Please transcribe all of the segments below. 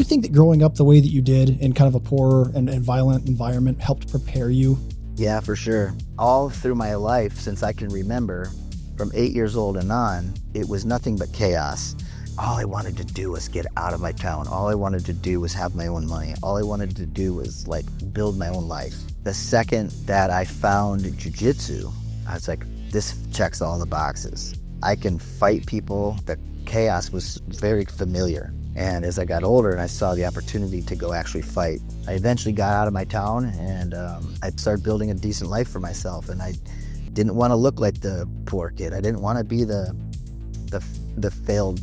you think that growing up the way that you did in kind of a poor and violent environment helped prepare you? Yeah, for sure. All through my life, since I can remember, from 8 years old and on, it was nothing but chaos. All I wanted to do was get out of my town. All I wanted to do was have my own money. All I wanted to do was like build my own life. The second that I found jiu-jitsu, I was like, this checks all the boxes. I can fight people. The chaos was very familiar. And as I got older and I saw the opportunity to go actually fight, I eventually got out of my town and I started building a decent life for myself. And I didn't want to look like the poor kid. I didn't want to be the failed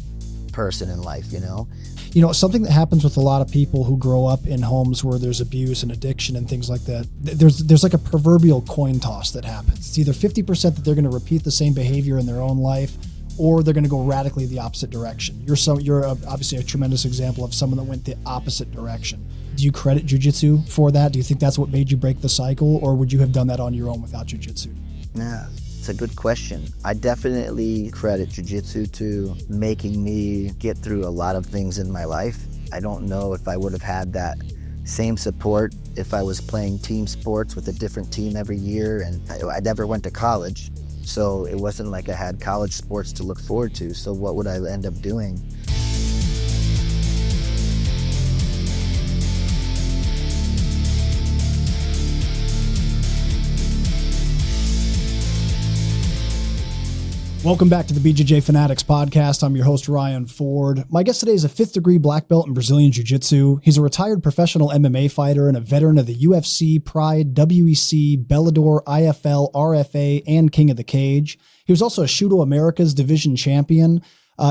person in life, you know? You know, something that happens with a lot of people who grow up in homes where there's abuse and addiction and things like that, there's like a proverbial coin toss that happens. It's either 50% that they're going to repeat the same behavior in their own life, or they're going to go radically the opposite direction. You're obviously a tremendous example of someone that went the opposite direction. Do you credit jiu-jitsu for that? Do you think that's what made you break the cycle, or would you have done that on your own without jiu-jitsu? Yeah, it's a good question. I definitely credit jiu-jitsu to making me get through a lot of things in my life. I don't know if I would have had that same support if I was playing team sports with a different team every year, and I never went to college. So it wasn't like I had college sports to look forward to. So what would I end up doing? Welcome back to the BJJ Fanatics podcast. I'm your host, Ryan Ford. My guest today is a 5th degree black belt in Brazilian Jiu-Jitsu. He's a retired professional MMA fighter and a veteran of the UFC, Pride, WEC, Bellator, IFL, RFA, and King of the Cage. He was also a Shudo Americas division champion.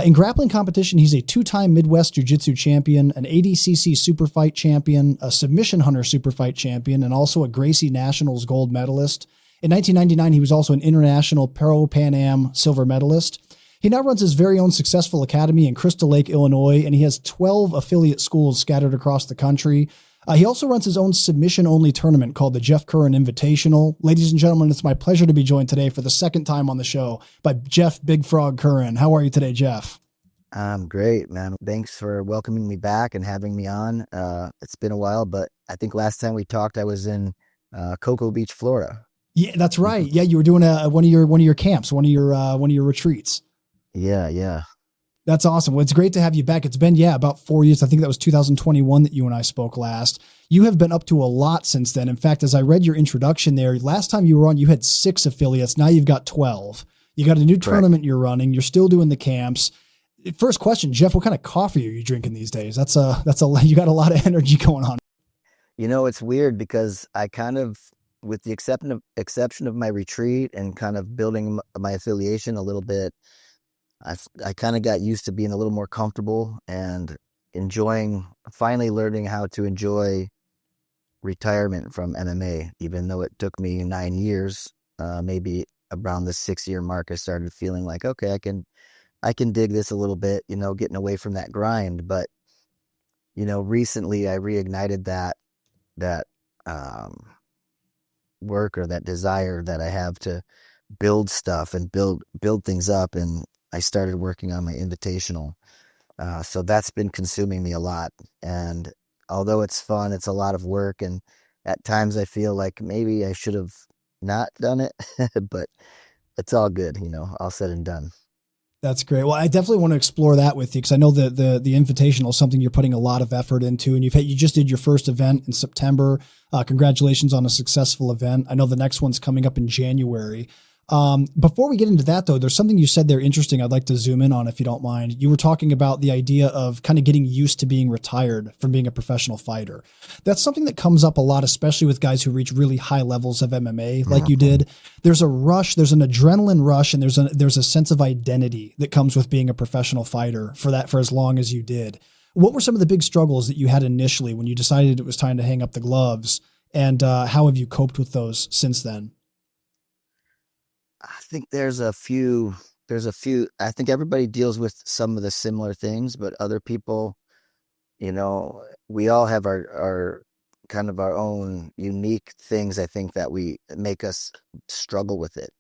In grappling competition, he's a 2-time Midwest Jiu-Jitsu champion, an ADCC Superfight champion, a Submission Hunter Superfight champion, and also a Gracie Nationals gold medalist. In 1999, he was also an international Pan Am silver medalist. He now runs his very own successful academy in Crystal Lake, Illinois, and he has 12 affiliate schools scattered across the country. He also runs his own submission-only tournament called the Jeff Curran Invitational. Ladies and gentlemen, it's my pleasure to be joined today for the second time on the show by Jeff Big Frog Curran. How are you today, Jeff? I'm great, man. Thanks for welcoming me back and having me on. It's been a while, but I think last time we talked, I was in Cocoa Beach, Florida. Yeah, that's right. Yeah, you were doing one of your camps, one of your retreats. Yeah. That's awesome. Well, it's great to have you back. It's been, about 4 years. I think that was 2021 that you and I spoke last. You have been up to a lot since then. In fact, as I read your introduction there, last time you were on, you had 6 affiliates. Now you've got 12. You got a new tournament you're running. You're still doing the camps. First question, Jeff, what kind of coffee are you drinking these days? You got a lot of energy going on. You know, it's weird because I kind of, with the exception of my retreat and kind of building my affiliation a little bit, I kind of got used to being a little more comfortable and finally learning how to enjoy retirement from MMA. Even though it took me 9 years, maybe around the 6-year mark, I started feeling like, okay, I can dig this a little bit, getting away from that grind. But, recently I reignited that work or that desire that I have to build stuff and build things up, and I started working on my invitational. So that's been consuming me a lot. And although it's fun, it's a lot of work. And at times I feel like maybe I should have not done it, but it's all good, all said and done. That's great. Well, I definitely want to explore that with you because I know that the invitational is something you're putting a lot of effort into, and you just did your first event in September. Congratulations on a successful event. I know the next one's coming up in January. Before we get into that, though, there's something you said there interesting I'd like to zoom in on, if you don't mind. You were talking about the idea of kind of getting used to being retired from being a professional fighter. That's something that comes up a lot, especially with guys who reach really high levels of MMA like you did. There's a rush, there's an adrenaline rush, and there's a sense of identity that comes with being a professional fighter for as long as you did. What were some of the big struggles that you had initially when you decided it was time to hang up the gloves, and how have you coped with those since then? I think there's a few, I think everybody deals with some of the similar things, but other people, we all have our kind of our own unique things, I think, that make us struggle with it.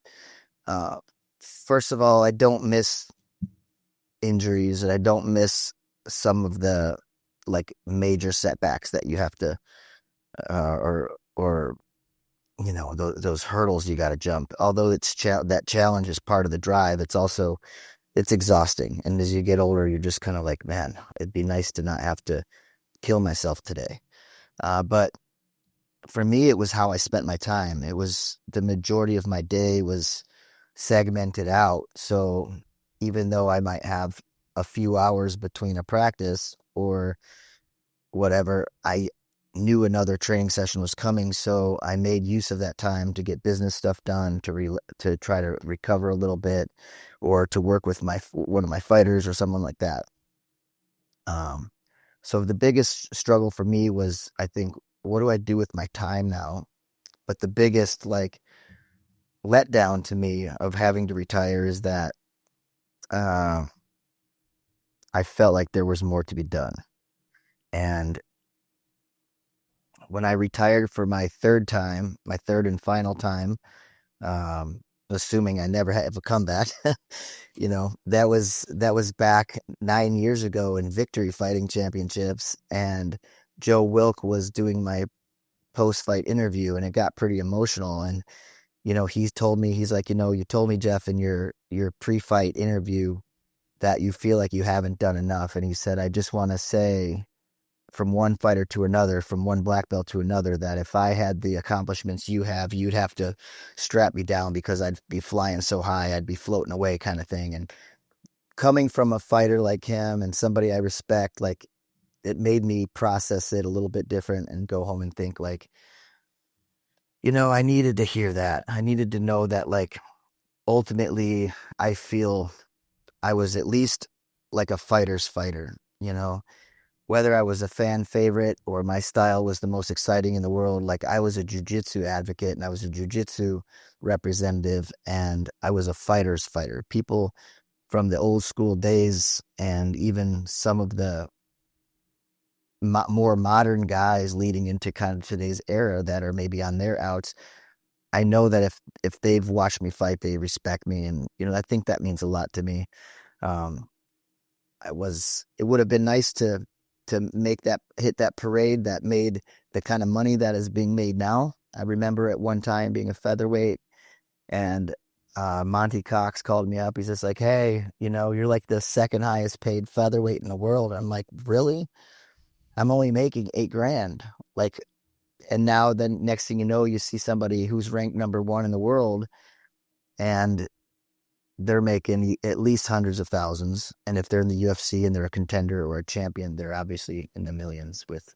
First of all, I don't miss injuries, and I don't miss some of the like major setbacks that you have to, or those hurdles you got to jump. Although that challenge is part of the drive, it's exhausting. And as you get older, you're just kind of like, man, it'd be nice to not have to kill myself today. But for me, it was how I spent my time. It was the majority of my day was segmented out. So even though I might have a few hours between a practice or whatever, I knew another training session was coming. So I made use of that time to get business stuff done, to try to recover a little bit, or to work with one of my fighters or someone like that. So the biggest struggle for me was, I think, what do I do with my time now? But the biggest like letdown to me of having to retire is that I felt like there was more to be done. And when I retired for my third and final time, assuming I never have a comeback, that was back 9 years ago in Victory Fighting Championships, and Joe Wilk was doing my post-fight interview, and it got pretty emotional. And he told me, he's like, you told me, Jeff, in your pre-fight interview that you feel like you haven't done enough. And he said, I just want to say, from one fighter to another, from one black belt to another, that if I had the accomplishments you have, you'd have to strap me down because I'd be flying so high, I'd be floating away, kind of thing. And coming from a fighter like him and somebody I respect, like, it made me process it a little bit different and go home and think like, I needed to hear that. I needed to know that, like, ultimately I feel I was at least like a fighter's fighter, whether I was a fan favorite or my style was the most exciting in the world. Like, I was a jiu-jitsu advocate and I was a jiu-jitsu representative, and I was a fighter's fighter. People from the old school days, and even some of the more modern guys leading into kind of today's era that are maybe on their outs, I know that if they've watched me fight, they respect me. And, I think that means a lot to me. It would have been nice to hit that parade that made the kind of money that is being made now. I remember at one time being a featherweight, and Monty Cox called me up. He's just like, hey, you're like the second highest paid featherweight in the world. I'm like, really? I'm only making $8,000. Like, and now then next thing you know, you see somebody who's ranked number one in the world, and they're making at least hundreds of thousands. And if they're in the UFC and they're a contender or a champion, they're obviously in the millions with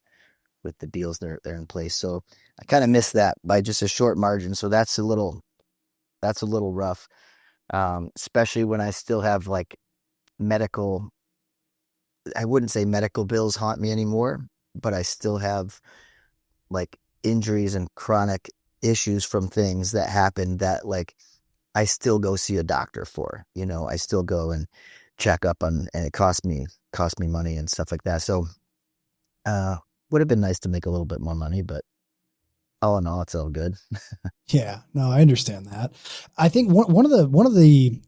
the deals they're in place. So I kind of missed that by just a short margin. So that's a little rough, especially when I still have like I wouldn't say medical bills haunt me anymore, but I still have like injuries and chronic issues from things that happened that, like, I still go see a doctor for. I still go and check up on, and it cost me money and stuff like that. So would have been nice to make a little bit more money, but all in all, it's all good. Yeah, no, I understand that. I think one of the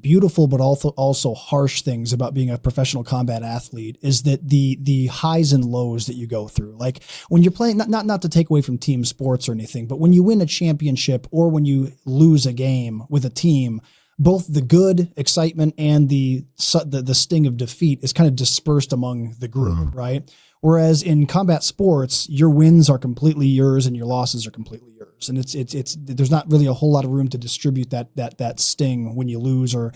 beautiful but also harsh things about being a professional combat athlete is that the highs and lows that you go through. Like, when you're playing, not to take away from team sports or anything, but when you win a championship or when you lose a game with a team, both the good excitement and the sting of defeat is kind of dispersed among the group, right? Whereas in combat sports, your wins are completely yours and your losses are completely yours. And it's there's not really a whole lot of room to distribute that sting when you lose, or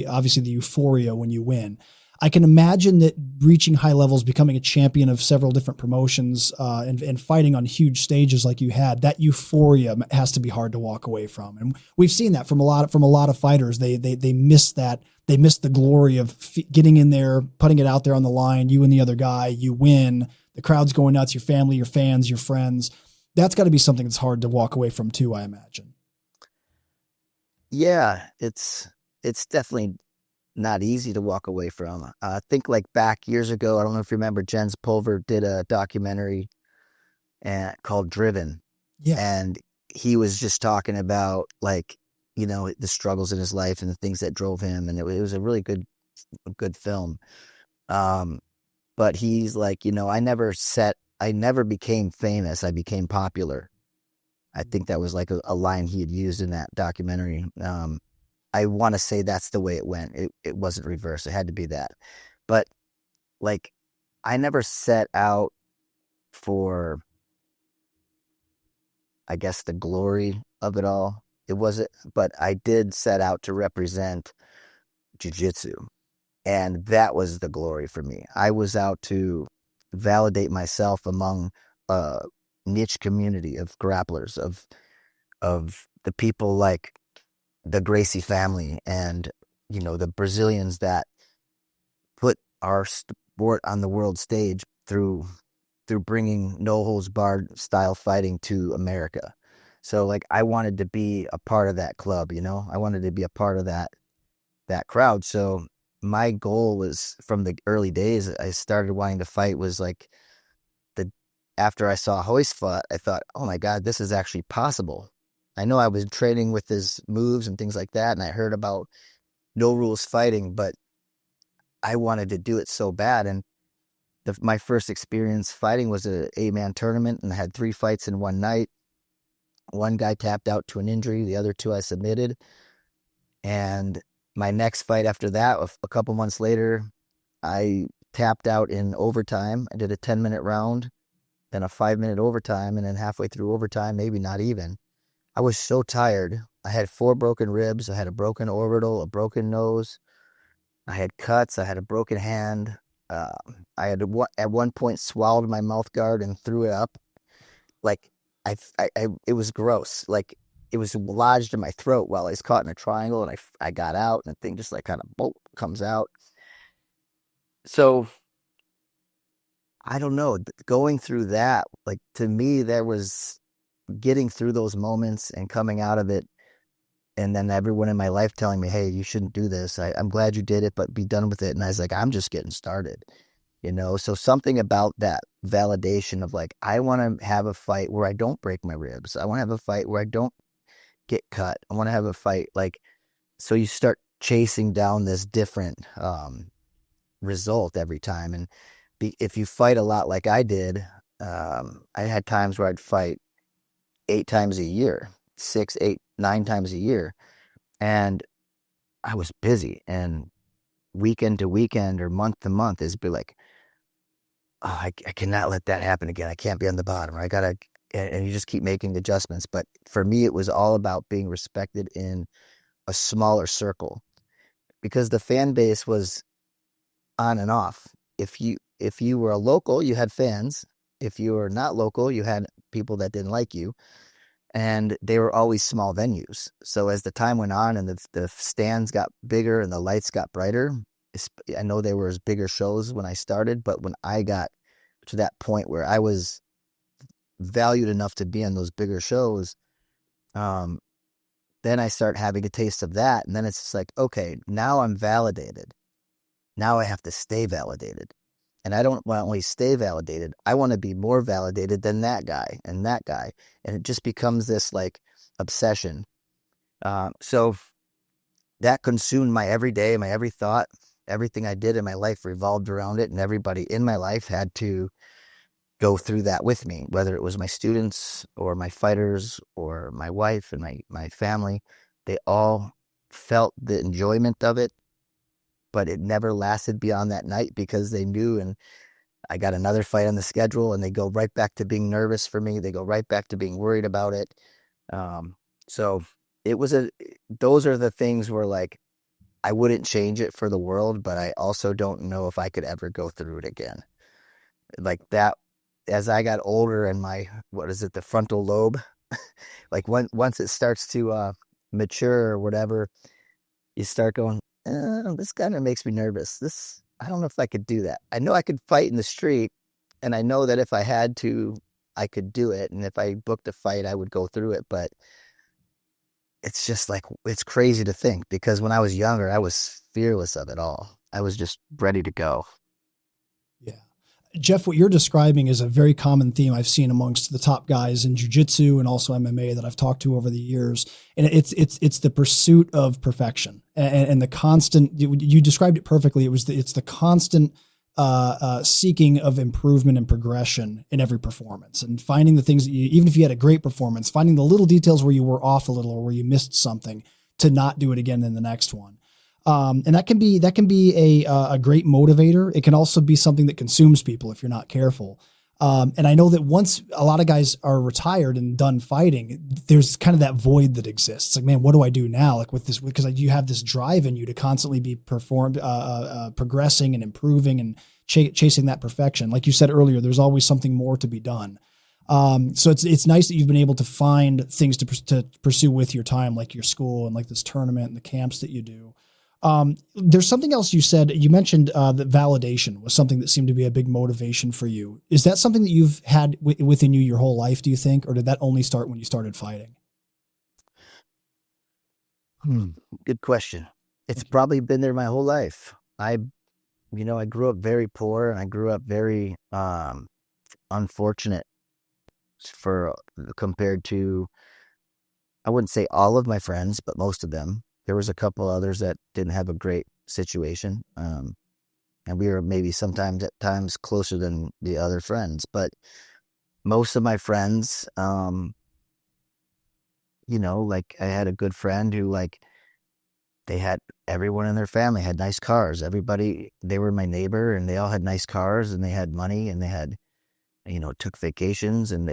obviously the euphoria when you win. I can imagine that reaching high levels, becoming a champion of several different promotions, and fighting on huge stages like you had, that euphoria has to be hard to walk away from. And we've seen that from a lot of fighters. They miss that. They miss the glory of getting in there, putting it out there on the line. You and the other guy, you win. The crowd's going nuts. Your family, your fans, your friends. That's got to be something that's hard to walk away from too, I imagine. Yeah, it's definitely not easy to walk away from. I think like back years ago, I don't know if you remember, Jens Pulver did a documentary called Driven. Yeah. And he was just talking about, like, the struggles in his life and the things that drove him. And it was a really good film. but he's like, I never became famous. I became popular. I think that was like a line he had used in that documentary. I want to say that's the way it went. It wasn't reversed. It had to be that. But like, I never set out for, I guess, the glory of it all. It wasn't, but I did set out to represent jiu-jitsu. And that was the glory for me. I was out to validate myself among a niche community of grapplers, of the people like the Gracie family and, the Brazilians that put our sport on the world stage through bringing no holds barred style fighting to America. So like, I wanted to be a part of that club, I wanted to be a part of that crowd. So my goal was, from the early days I started wanting to fight, was like, after I saw Hoist fought, I thought, oh my God, this is actually possible. I know I was training with his moves and things like that, and I heard about no rules fighting, but I wanted to do it so bad. And my first experience fighting was a 8-man tournament, and I had 3 fights in one night. One guy tapped out to an injury. The other 2 I submitted. And my next fight after that, a couple months later, I tapped out in overtime. I did a 10-minute round, then a 5-minute overtime, and then halfway through overtime, maybe not even, I was so tired. I had 4 broken ribs. I had a broken orbital, a broken nose. I had cuts. I had a broken hand. I had at one point swallowed my mouth guard and threw it up. Like, it was gross. Like, it was lodged in my throat while I was caught in a triangle, and I got out, and the thing just like kind of bolt comes out. So I don't know, going through that, like, to me, there was getting through those moments and coming out of it, and then everyone in my life telling me, hey, you shouldn't do this. I'm glad you did it, but be done with it. And I was like, I'm just getting started, So something about that validation of like, I want to have a fight where I don't break my ribs. I want to have a fight where I don't get cut. I want to have a fight like, so you start chasing down this different result every time. And if you fight a lot like I did, I had times where I'd fight 8 times a year, 6, 8, 9 times a year. And I was busy, and weekend to weekend or month to month is be like, oh, I cannot let that happen again. I can't be on the bottom. And you just keep making adjustments. But for me, it was all about being respected in a smaller circle, because the fan base was on and off. If you were a local, you had fans. If you were not local, you had people that didn't like you. And they were always small venues. So as the time went on and the stands got bigger and the lights got brighter, I know there was bigger shows when I started, but when I got to that point where I was valued enough to be on those bigger shows, then I start having a taste of that. And then it's just like, okay, now I'm validated. Now I have to stay validated. And I don't want to only stay validated. I want to be more validated than that guy and that guy. And it just becomes this like obsession. So that consumed my every day, my every thought. Everything I did in my life revolved around it. And everybody in my life had to go through that with me, whether it was my students or my fighters or my wife and my family. They all felt the enjoyment of it, but it never lasted beyond that night, because they knew, and I got another fight on the schedule, and they go right back to being nervous for me. They go right back to being worried about it. So it was those are the things where like, I wouldn't change it for the world, but I also don't know if I could ever go through it again. Like that, as I got older and the frontal lobe, like once it starts to mature or whatever, you start going, this kind of makes me nervous. I don't know if I could do that. I know I could fight in the street, and I know that if I had to, I could do it. And if I booked a fight, I would go through it. But it's just like, it's crazy to think, because when I was younger, I was fearless of it all. I was just ready to go. Yeah. Jeff, what you're describing is a very common theme I've seen amongst the top guys in jiu-jitsu and also MMA that I've talked to over the years. And it's the pursuit of perfection and the constant, you described it perfectly. It's the constant seeking of improvement and progression in every performance, and finding the things that you, even if you had a great performance, finding the little details where you were off a little or where you missed something to not do it again in the next one. And that can be a great motivator. It can also be something that consumes people if you're not careful. And I know that once a lot of guys are retired and done fighting, there's kind of that void that exists. Like, man, what do I do now? Like with this, because you have this drive in you to constantly be progressing and improving and chasing that perfection. Like you said earlier, there's always something more to be done. So it's nice that you've been able to find things to pursue with your time, like your school and like this tournament and the camps that you do. There's something else you said. You mentioned that validation was something that seemed to be a big motivation for you. Is that something that you've had within you your whole life, do you think? Or did that only start when you started fighting? Good question. It's probably been there my whole life. I grew up very poor, and I grew up very unfortunate for compared to, I wouldn't say all of my friends, but most of them. There was a couple others that didn't have a great situation. And we were maybe sometimes at times closer than the other friends, but most of my friends, like I had a good friend who, like, they had, everyone in their family had nice cars. Everybody, they were my neighbor, and they all had nice cars, and they had money, and they had, took vacations, and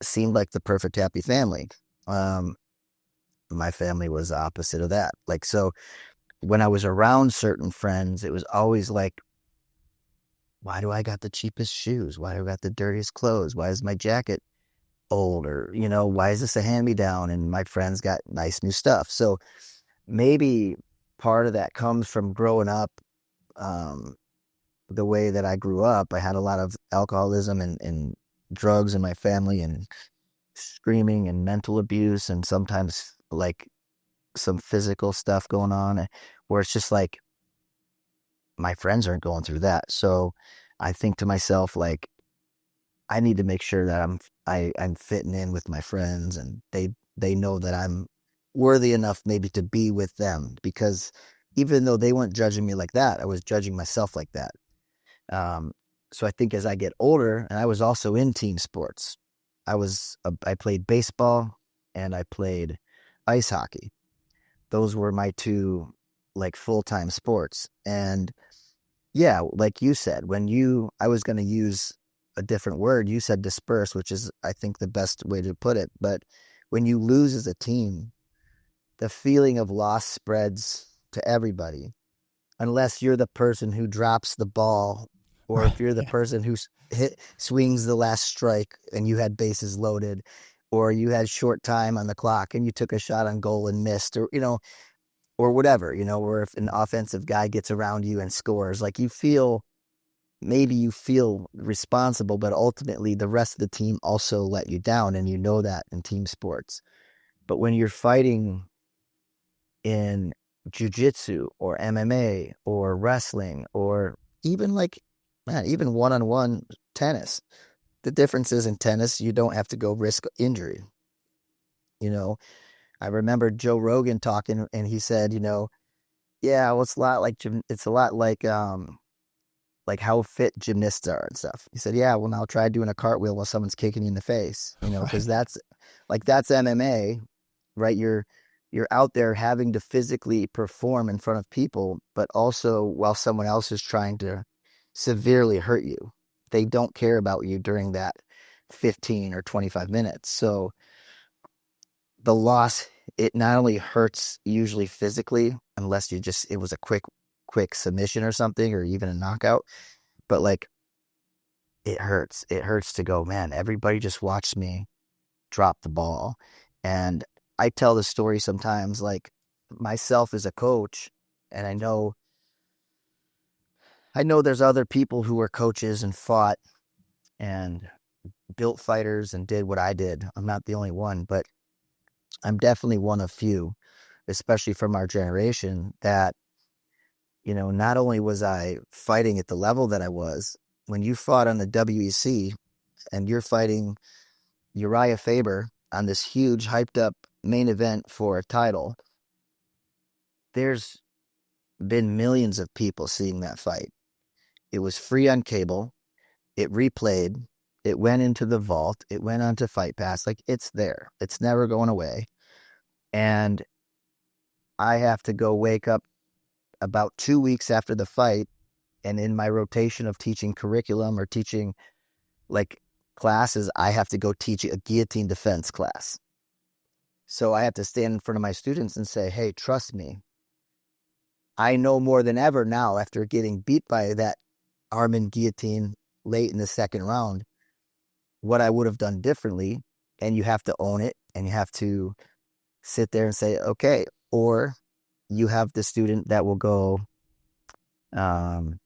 seemed like the perfect happy family. My family was the opposite of that. Like, so when I was around certain friends, it was always like, why do I got the cheapest shoes? Why do I got the dirtiest clothes? Why is my jacket old? Or, why is this a hand-me-down? And my friends got nice new stuff. So maybe part of that comes from growing up the way that I grew up. I had a lot of alcoholism and drugs in my family, and screaming and mental abuse, and sometimes like some physical stuff going on, where it's just like, my friends aren't going through that. So I think to myself, like, I need to make sure that I'm fitting in with my friends, and they know that I'm worthy enough maybe to be with them, because even though they weren't judging me like that, I was judging myself like that. So I think as I get older, and I was also in team sports. I played baseball, and I played ice hockey. Those were my two, like, full-time sports. And yeah, like you said, I was going to use a different word. You said disperse, which is, I think, the best way to put it. But when you lose as a team, the feeling of loss spreads to everybody, unless you're the person who drops the ball, or Right. if you're the Yeah. person who swings the last strike and you had bases loaded, or you had short time on the clock and you took a shot on goal and missed, or whatever, or if an offensive guy gets around you and scores, like, maybe you feel responsible, but ultimately the rest of the team also let you down, and that in team sports. But when you're fighting in jiu-jitsu or MMA or wrestling, or even, like, man, even one-on-one tennis, the difference is, in tennis, you don't have to go risk injury. I remember Joe Rogan talking, and he said, yeah, well, it's a lot like how fit gymnasts are and stuff. He said, yeah, well, now try doing a cartwheel while someone's kicking you in the face, because Right. that's MMA, right? You're out there having to physically perform in front of people, but also while someone else is trying to severely hurt you. They don't care about you during that 15 or 25 minutes. So the loss, it not only hurts usually physically, unless it was a quick submission or something, or even a knockout, but, like, it hurts. It hurts to go, man, everybody just watched me drop the ball. And I tell the story sometimes, like, myself as a coach, and I know there's other people who are coaches and fought and built fighters and did what I did. I'm not the only one, but I'm definitely one of few, especially from our generation, that, not only was I fighting at the level that I was, when you fought on the WEC and you're fighting Uriah Faber on this huge hyped up main event for a title, there's been millions of people seeing that fight. It was free on cable. It replayed. It went into the vault. It went onto Fight Pass. Like, it's there. It's never going away. And I have to go wake up about 2 weeks after the fight, and in my rotation of teaching curriculum or teaching like classes, I have to go teach a guillotine defense class. So I have to stand in front of my students and say, hey, trust me. I know more than ever now, after getting beat by that arm and guillotine late in the second round, what I would have done differently. And you have to own it, and you have to sit there and say, okay. Or you have the student that will go, man,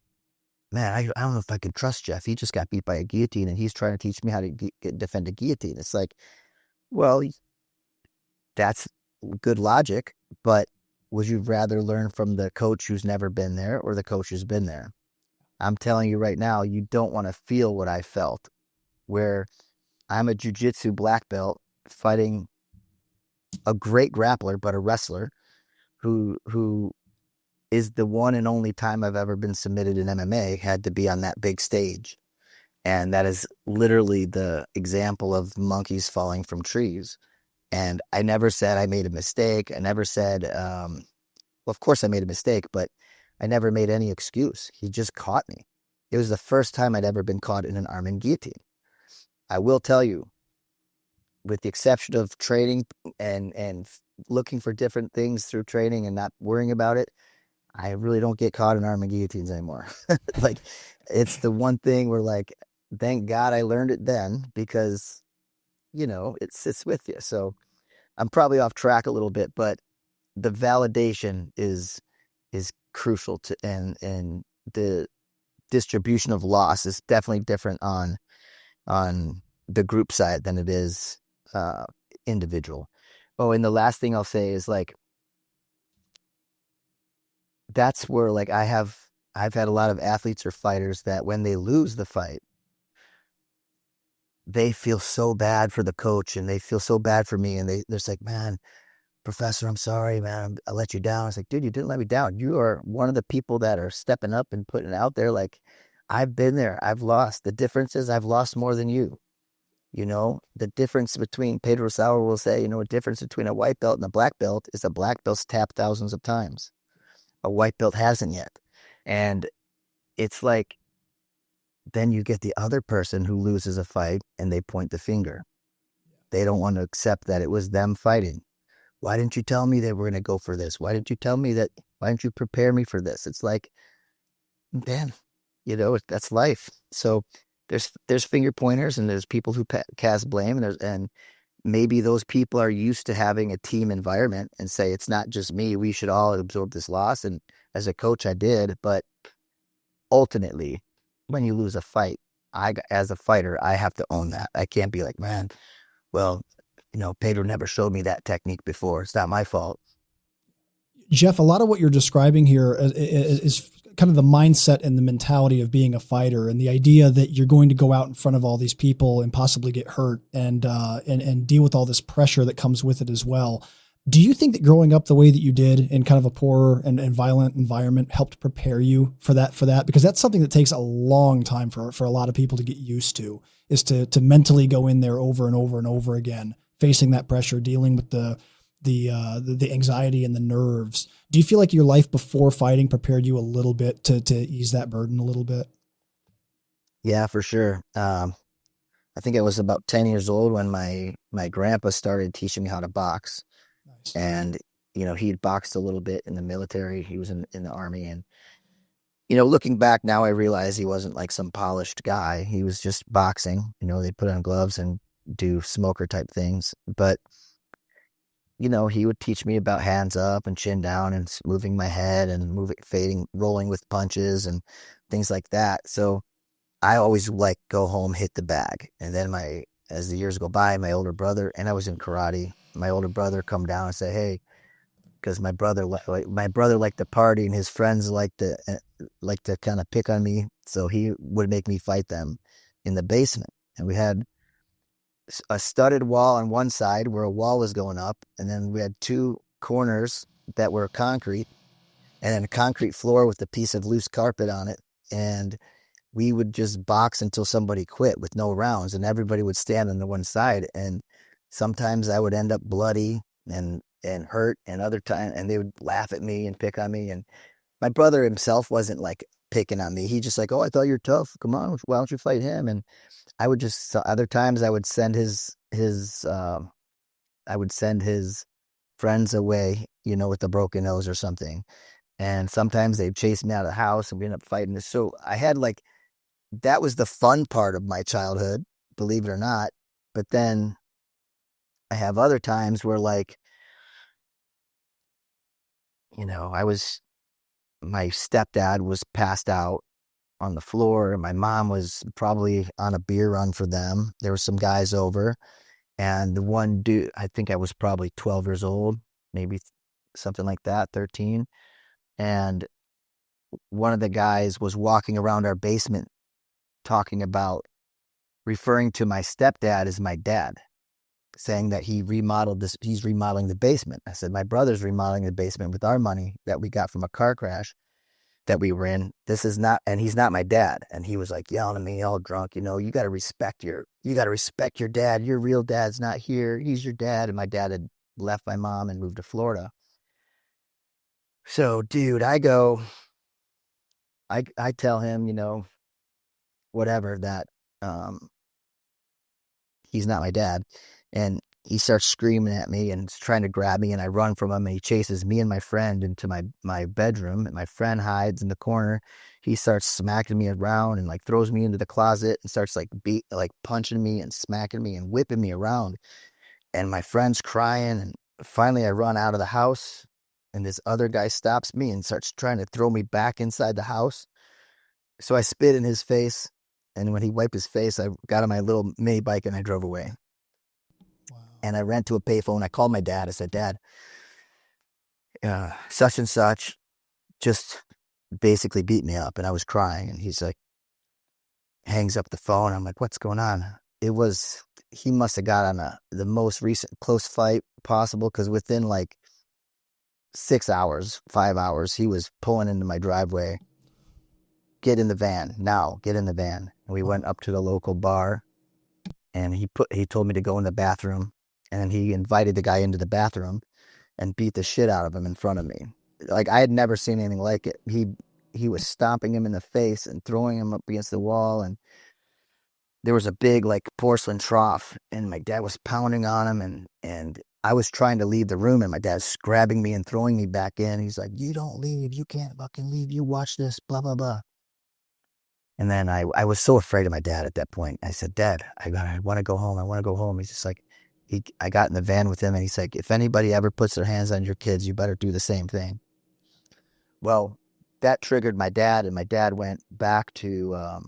I don't know if I can trust Jeff. He just got beat by a guillotine, and he's trying to teach me how to defend a guillotine. It's like, well, that's good logic, but would you rather learn from the coach who's never been there or the coach who's been there? I'm telling you right now, you don't want to feel what I felt, where I'm a jiu-jitsu black belt fighting a great grappler, but a wrestler who is the one and only time I've ever been submitted in MMA, had to be on that big stage. And that is literally the example of monkeys falling from trees. And I never said I made a mistake. I never said, well, of course I made a mistake, but I never made any excuse. He just caught me. It was the first time I'd ever been caught in an arm and guillotine. I will tell you, with the exception of training and looking for different things through training and not worrying about it, I really don't get caught in arm and guillotines anymore. Like, it's the one thing where, like, thank God I learned it then, because, it sits with you. So I'm probably off track a little bit, but the validation is crucial to, and the distribution of loss is definitely different on the group side than it is individual. Oh, and the last thing I'll say is, like, that's where, like, I've had a lot of athletes or fighters that when they lose the fight, they feel so bad for the coach, and they feel so bad for me, and they're just like, man, professor, I'm sorry, man, I let you down. It's like, dude, you didn't let me down. You are one of the people that are stepping up and putting it out there. Like, I've been there. I've lost. The difference is I've lost more than you. The difference between Pedro Sauer will say, a difference between a white belt and a black belt is a black belt's tapped thousands of times. A white belt hasn't yet. And it's like, then you get the other person who loses a fight and they point the finger. They don't want to accept that it was them fighting. Why didn't you tell me they were going to go for this? Why didn't you tell me that? Why didn't you prepare me for this? It's like, man, that's life. So there's finger pointers, and there's people who cast blame, and maybe those people are used to having a team environment and say, it's not just me. We should all absorb this loss. And as a coach, I did. But ultimately, when you lose a fight, as a fighter, I have to own that. I can't be like, man, well, Pedro never showed me that technique before. It's not my fault. Jeff, a lot of what you're describing here is kind of the mindset and the mentality of being a fighter, and the idea that you're going to go out in front of all these people and possibly get hurt and deal with all this pressure that comes with it as well. Do you think that growing up the way that you did in kind of a poor and violent environment helped prepare you for that? Because that's something that takes a long time for a lot of people to get used to, is to mentally go in there over and over and over again, facing that pressure, dealing with the anxiety and the nerves. Do you feel like your life before fighting prepared you a little bit to ease that burden a little bit? Yeah, for sure. I think I was about 10 years old when my grandpa started teaching me how to box. Nice. And, he'd boxed a little bit in the military. He was in the army. And, looking back now, I realize he wasn't like some polished guy. He was just boxing. They'd put on gloves and do smoker type things. But, he would teach me about hands up and chin down and moving my head and fading, rolling with punches and things like that. So I always like go home, hit the bag. And then as the years go by, my older brother, and I was in karate, my older brother come down and say, hey, because my brother liked to party, and his friends liked to kind of pick on me. So he would make me fight them in the basement. And we had a studded wall on one side where a wall was going up, and then we had two corners that were concrete, and then a concrete floor with a piece of loose carpet on it. And we would just box until somebody quit with no rounds, and everybody would stand on the one side. And sometimes I would end up bloody and hurt, and other times, and they would laugh at me and pick on me. And my brother himself wasn't like picking on me. He just like, oh, I thought you're tough. Come on, why don't you fight him? And I would just, so other times I would send I would send his friends away, with a broken nose or something. And sometimes they'd chase me out of the house and we end up fighting. So I had like, that was the fun part of my childhood, believe it or not. But then I have other times where like, my stepdad was passed out on the floor, and my mom was probably on a beer run for them. There were some guys over, and the one dude, I think I was probably 12 years old, maybe something like that, 13. And one of the guys was walking around our basement talking about referring to my stepdad as my dad, saying that he's remodeling the basement. I said, my brother's remodeling the basement with our money that we got from a car crash that we were in. This is not, and he's not my dad. And he was like yelling at me, all drunk, you got to respect your dad. Your real dad's not here. He's your dad. And my dad had left my mom and moved to Florida. So, dude, I tell him, whatever, that, he's not my dad. And he starts screaming at me and trying to grab me, and I run from him, and he chases me and my friend into my bedroom, and my friend hides in the corner. He starts smacking me around and like throws me into the closet and starts like punching me and smacking me and whipping me around. And my friend's crying, and finally I run out of the house, and this other guy stops me and starts trying to throw me back inside the house. So I spit in his face, and when he wiped his face, I got on my little mini bike and I drove away. Wow. And I ran to a payphone. I called my dad. I said, Dad, such and such just basically beat me up. And I was crying. And he's like, hangs up the phone. I'm like, what's going on? He must have got on the most recent close fight possible, because within like 5 hours, he was pulling into my driveway. Get in the van now. Get in the van. And we went up to the local bar, and he told me to go in the bathroom, and then he invited the guy into the bathroom and beat the shit out of him in front of me. Like, I had never seen anything like it. He was stomping him in the face and throwing him up against the wall, and there was a big like porcelain trough, and my dad was pounding on him, and I was trying to leave the room, and my dad's grabbing me and throwing me back in. He's like, you don't leave. You can't fucking leave. You watch this, blah, blah, blah. And then I was so afraid of my dad at that point. I said, Dad, I want to go home. I want to go home. He's just like, I got in the van with him, and he's like, if anybody ever puts their hands on your kids, you better do the same thing. Well, that triggered my dad, and my dad went back to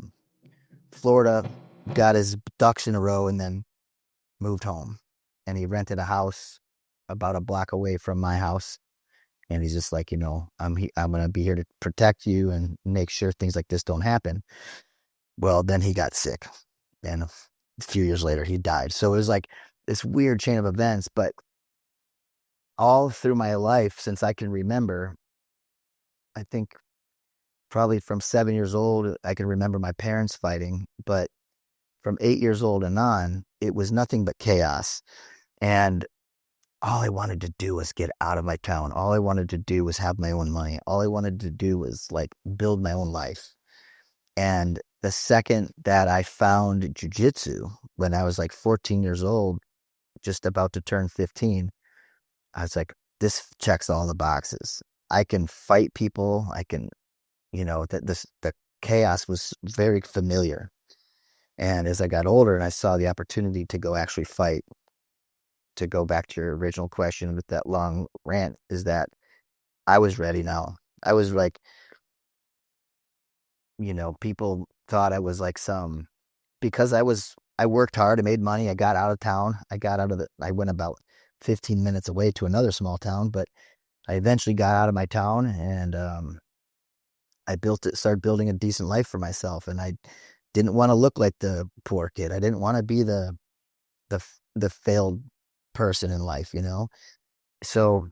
Florida, got his ducks in a row, and then moved home. And he rented a house about a block away from my house. And he's just like, I'm going to be here to protect you and make sure things like this don't happen. Well, then he got sick, and a few years later he died. So it was like this weird chain of events. But all through my life, since I can remember, I think probably from 7 years old, I can remember my parents fighting. But from 8 years old and on, it was nothing but chaos. And all I wanted to do was get out of my town. All I wanted to do was have my own money. All I wanted to do was like build my own life. And the second that I found jiu-jitsu, when I was like 14 years old, just about to turn 15, I was like, this checks all the boxes. I can fight people. I can, the chaos was very familiar. And as I got older and I saw the opportunity to go actually fight, to go back to your original question with that long rant, is that I was ready now. I was like, people thought I was like because I worked hard, I made money, I got out of town, I went about 15 minutes away to another small town, but I eventually got out of my town, and I started building a decent life for myself. And I didn't want to look like the poor kid. I didn't want to be the failed person in life, So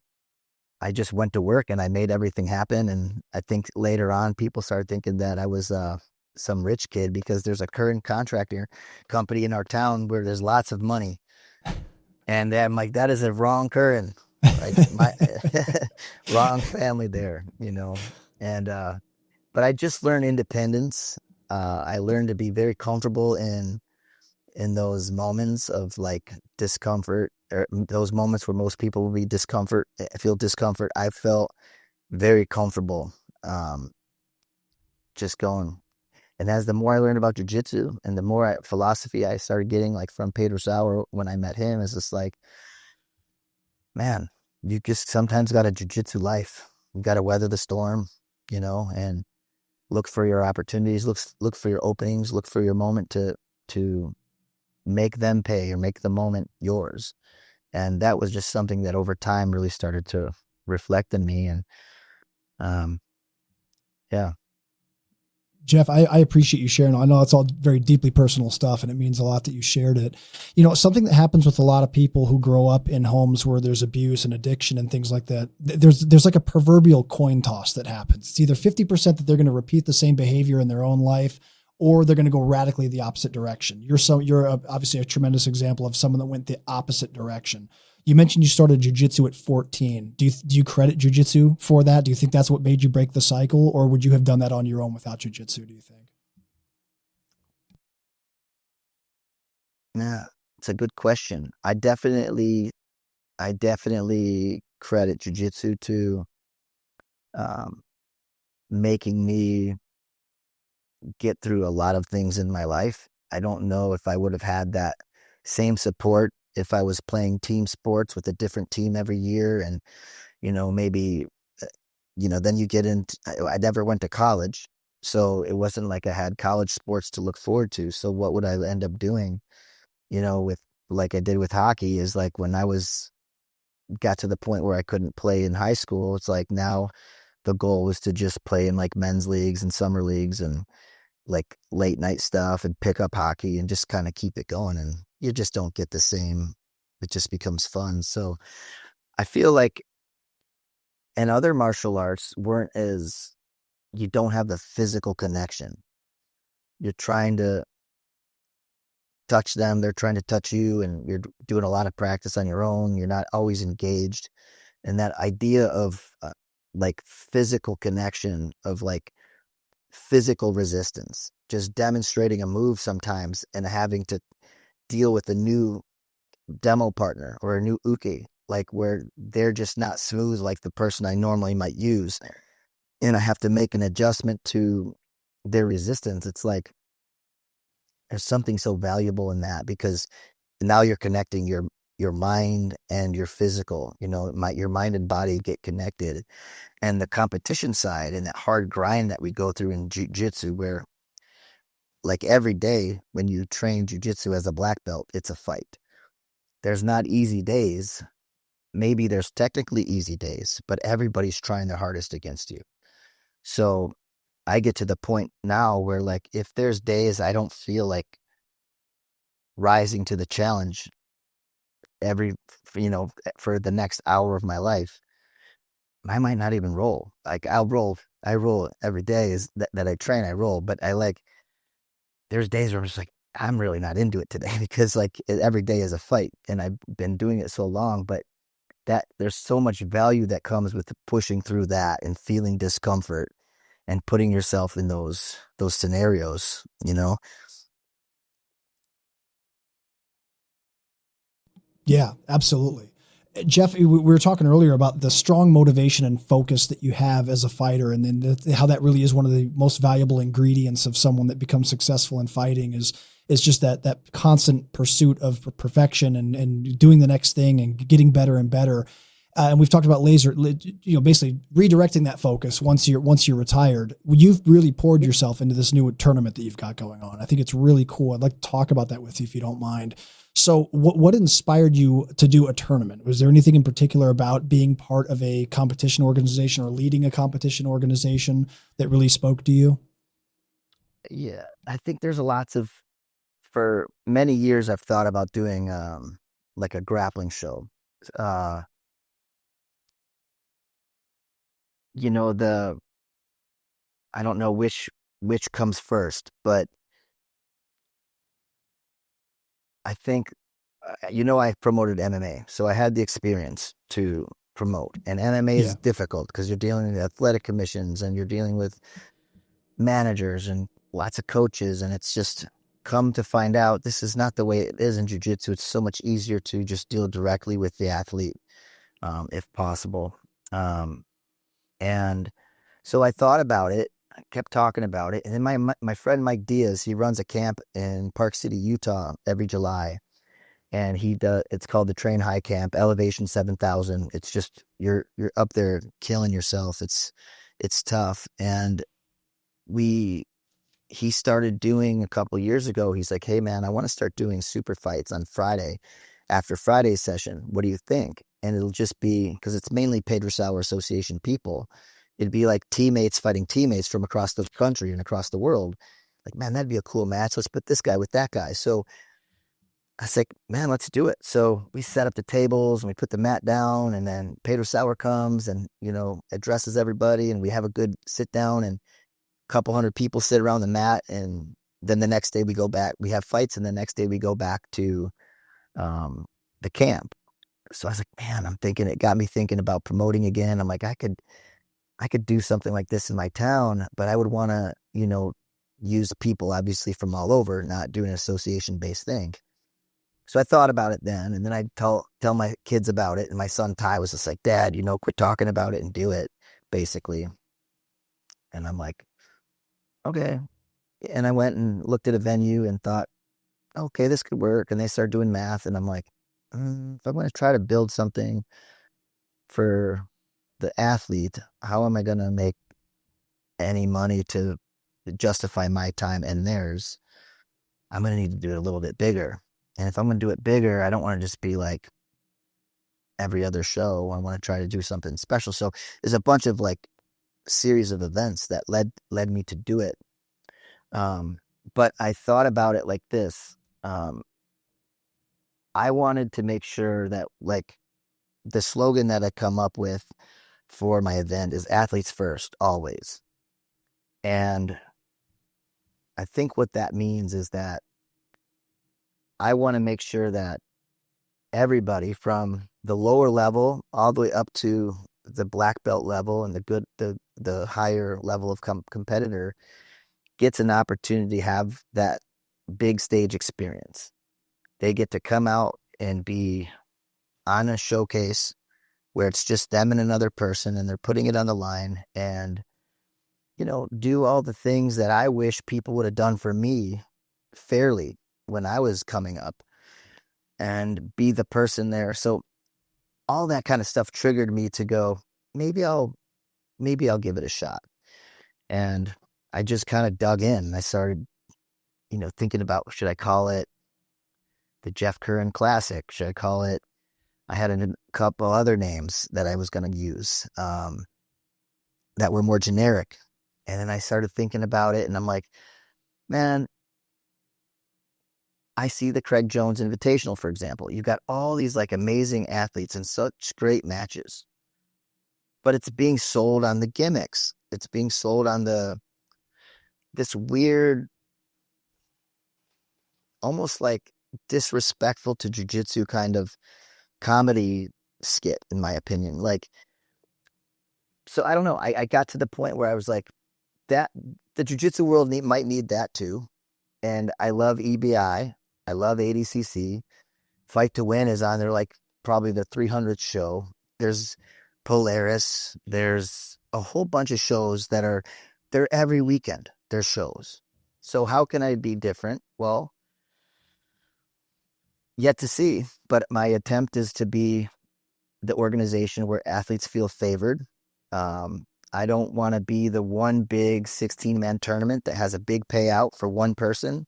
I just went to work and I made everything happen. And I think later on, people started thinking that I was some rich kid because there's a Curran contractor company in our town where there's lots of money. And I'm like, that is a wrong Curran. Like my wrong family there, you know. And but I just learned independence. I learned to be very comfortable in those moments of like discomfort, or those moments where most people will be feel discomfort. I felt very comfortable, just going. And as the more I learned about jujitsu and the more philosophy I started getting, like from Pedro Sauer when I met him, is just like, man, you just sometimes got a jujitsu life. You got to weather the storm, you know, and look for your opportunities, look for your openings, look for your moment to make them pay or make the moment yours. And that was just something that over time really started to reflect in me. And um, yeah. Jeff, I appreciate you sharing. I know it's all very deeply personal stuff, and it means a lot that you shared it. You know, something that happens with a lot of people who grow up in homes where there's abuse and addiction and things like that. There's like a proverbial coin toss that happens. It's either 50% that they're going to repeat the same behavior in their own life, or they're going to go radically the opposite direction. You're obviously a tremendous example of someone that went the opposite direction. You mentioned you started jiu-jitsu at 14. Do you credit jiu-jitsu for that? Do you think that's what made you break the cycle, or would you have done that on your own without jiu-jitsu, do you think? Yeah, it's a good question. I definitely credit jujitsu to um, making me get through a lot of things in my life. I don't know if I would have had that same support if I was playing team sports with a different team every year. And, maybe, then you get into, I never went to college. So it wasn't like I had college sports to look forward to. So what would I end up doing, with like I did with hockey is like when got to the point where I couldn't play in high school, it's like now the goal was to just play in like men's leagues and summer leagues and like late night stuff and pick up hockey and just kind of keep it going. And you just don't get the same, it just becomes fun. So I feel like in other martial arts you don't have the physical connection. You're trying to touch them, they're trying to touch you, and you're doing a lot of practice on your own. You're not always engaged. And that idea of like physical connection, of like physical resistance, just demonstrating a move sometimes and having to deal with a new demo partner or a new uke, like where they're just not smooth like the person I normally might use. And I have to make an adjustment to their resistance. It's like there's something so valuable in that because now you're connecting your mind and your physical, your mind and body get connected. And the competition side and that hard grind that we go through in jiu-jitsu, where like every day when you train jiu-jitsu as a black belt, it's a fight. There's not easy days. Maybe there's technically easy days, but everybody's trying their hardest against you. So I get to the point now where like if there's days I don't feel like rising to the challenge every for the next hour of my life, I might not even roll. Like I roll every day that I train, I roll, but there's days where I'm just like, I'm really not into it today because like every day is a fight and I've been doing it so long, but that there's so much value that comes with pushing through that and feeling discomfort and putting yourself in those scenarios. Yeah, absolutely. Jeff, we were talking earlier about the strong motivation and focus that you have as a fighter, and then how that really is one of the most valuable ingredients of someone that becomes successful in fighting is just that constant pursuit of perfection and doing the next thing and getting better and better. And we've talked about basically redirecting that focus once you're retired. You've really poured yourself into this new tournament that you've got going on. I think it's really cool. I'd like to talk about that with you if you don't mind. So what inspired you to do a tournament? Was there anything in particular about being part of a competition organization or leading a competition organization that really spoke to you? Yeah, I think there's for many years I've thought about doing like a grappling show. Uh, you know, the I don't know which which comes first, but I think, I promoted MMA, so I had the experience to promote. And MMA is Yeah. difficult because you're dealing with athletic commissions and you're dealing with managers and lots of coaches. And it's just come to find out this is not the way it is in jiu-jitsu. It's so much easier to just deal directly with the athlete, if possible. And so I thought about it. I kept talking about it. And then my friend Mike Diaz, he runs a camp in Park City, Utah every July. And it's called the Train High Camp, Elevation 7,000. It's just you're up there killing yourself. It's tough. And we he started doing a couple years ago. He's like, "Hey man, I want to start doing super fights on Friday after Friday's session. What do you think?" And it'll just be, because it's mainly Pedro Sauer Association people. It'd be like teammates fighting teammates from across the country and across the world. Like, man, that'd be a cool match. Let's put this guy with that guy. So I was like, man, let's do it. So we set up the tables and we put the mat down, and then Pedro Sauer comes and, addresses everybody, and we have a good sit down, and a couple hundred people sit around the mat. And then the next day we go back, we have fights. And the next day we go back to the camp. So I was like, man, it got me thinking about promoting again. I'm like, I could do something like this in my town, but I would want to, use people obviously from all over, not do an association based thing. So I thought about it then, and then I tell my kids about it. And my son Ty was just like, "Dad, quit talking about it and do it," basically. And I'm like, okay. And I went and looked at a venue and thought, okay, this could work. And they started doing math, and I'm like, if I'm going to try to build something for the athlete, how am I going to make any money to justify my time and theirs? I'm going to need to do it a little bit bigger. And if I'm going to do it bigger, I don't want to just be like every other show. I want to try to do something special. So there's a bunch of like series of events that led me to do it. But I thought about it like this. I wanted to make sure that, like, the slogan that I come up with for my event is athletes first, always. And I think what that means is that I want to make sure that everybody from the lower level all the way up to the black belt level and the higher level of competitor gets an opportunity to have that big stage experience. They get to come out and be on a showcase where it's just them and another person, and they're putting it on the line, and do all the things that I wish people would have done for me fairly when I was coming up, and be the person there. So all that kind of stuff triggered me to go, maybe I'll give it a shot. And I just kind of dug in. I started, thinking about, should I call it the Jeff Curran Classic? Should I call it? I had a couple other names that I was going to use that were more generic. And then I started thinking about it, and I'm like, man, I see the Craig Jones Invitational, for example. You've got all these like amazing athletes and such great matches, but it's being sold on the gimmicks. It's being sold on this weird, almost like disrespectful to jiu-jitsu kind of comedy skit, in my opinion. Like, so I don't know. I got to the point where I was like, that the jiu-jitsu world might need that too. And I love EBI. I love ADCC. Fight to Win is on there, like probably the 300th show. There's Polaris. There's a whole bunch of shows they're every weekend. There's shows. So how can I be different? Well, yet to see. But my attempt is to be the organization where athletes feel favored. I don't want to be the one big 16-man tournament that has a big payout for one person,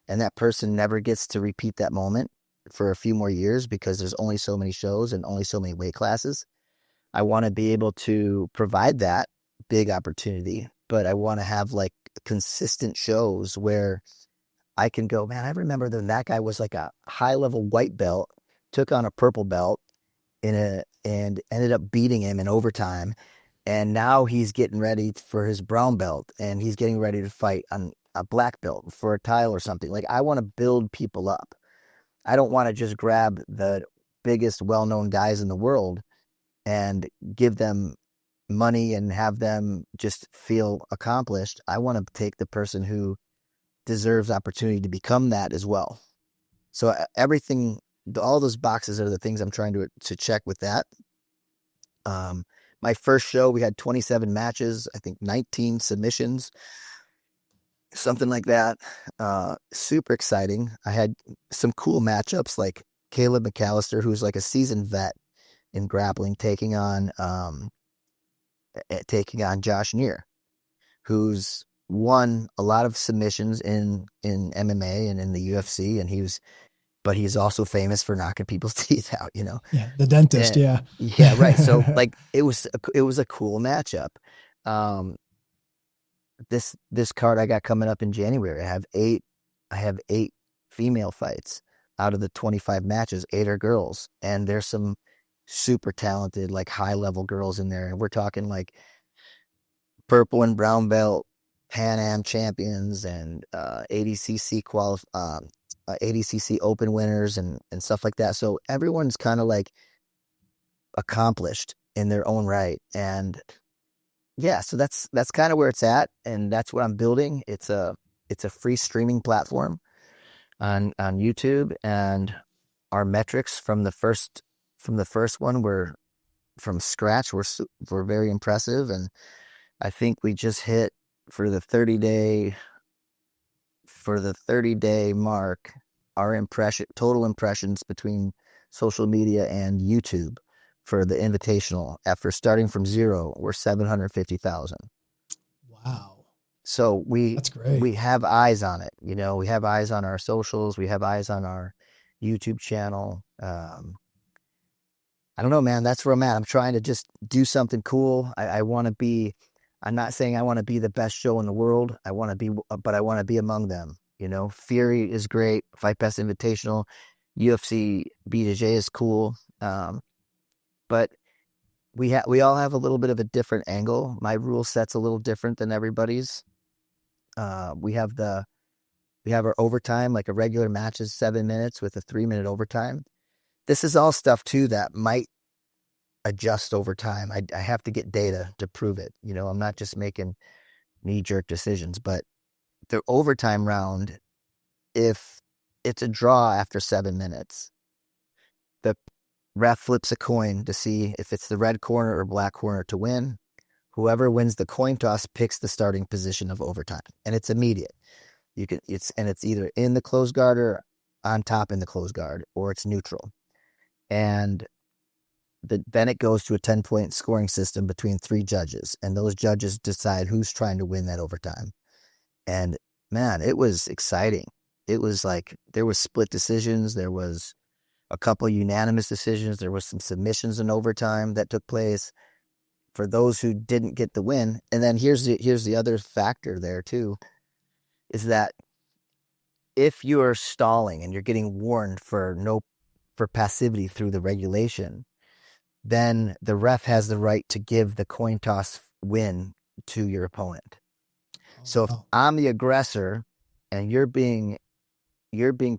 and that person never gets to repeat that moment for a few more years because there's only so many shows and only so many weight classes. I want to be able to provide that big opportunity, but I want to have like consistent shows where I can go, man, I remember that guy was like a high-level white belt, took on a purple belt and ended up beating him in overtime. And now he's getting ready for his brown belt, and he's getting ready to fight on a black belt for a title or something. Like, I want to build people up. I don't want to just grab the biggest well-known guys in the world and give them money and have them just feel accomplished. I want to take the person who deserves opportunity to become that as well. So everything, all those boxes are the things I'm trying to check with that. My first show, we had 27 matches, I think 19 submissions, something like that. Super exciting. I had some cool matchups like Caleb McAllister, who's like a seasoned vet in grappling, taking on Josh Neer, who's won a lot of submissions in MMA and in the UFC, and but he's also famous for knocking people's teeth out, you know? Yeah. The dentist. And, yeah. Yeah. Right. So like, it was a cool matchup. This card I got coming up in January, I have eight female fights. Out of the 25 matches, 8 are girls, and there's some super talented, like high level girls in there. And we're talking like purple and brown belt Pan Am champions and ADCC Open winners and stuff like that. So everyone's kind of like accomplished in their own right. And yeah, so that's kind of where it's at, and that's what I'm building. It's a free streaming platform on YouTube, and our metrics from the first one were from scratch were very impressive, and I think we just hit for the 30-day mark, our total impressions between social media and YouTube for the invitational after starting from 0 were 750,000. Wow. So That's great. we have eyes on it. You know, we have eyes on our socials. We have eyes on our YouTube channel. I don't know, man. That's where I'm at. I'm trying to just do something cool. I'm not saying I want to be the best show in the world. But I want to be among them. You know, Fury is great. Fight Pass Invitational, UFC, BJJ is cool. But we all have a little bit of a different angle. My rule set's a little different than everybody's. We have our overtime, like a regular match is 7 minutes with a 3-minute overtime. This is all stuff too that might adjust over time. I have to get data to prove it. You know, I'm not just making knee-jerk decisions, but the overtime round, if it's a draw after 7 minutes, the ref flips a coin to see if it's the red corner or black corner to win. Whoever wins the coin toss picks the starting position of overtime, and it's immediate. It's either in the closed guard or on top in the closed guard, or it's neutral. And then it goes to a 10-point scoring system between 3 judges, and those judges decide who's trying to win that overtime. And man, it was exciting. It was like there was split decisions. There was a couple unanimous decisions. There was some submissions in overtime that took place for those who didn't get the win. And then here's the other factor there too, is that if you are stalling and you're getting warned for passivity through the regulation, then the ref has the right to give the coin toss win to your opponent. So if I'm the aggressor and you're being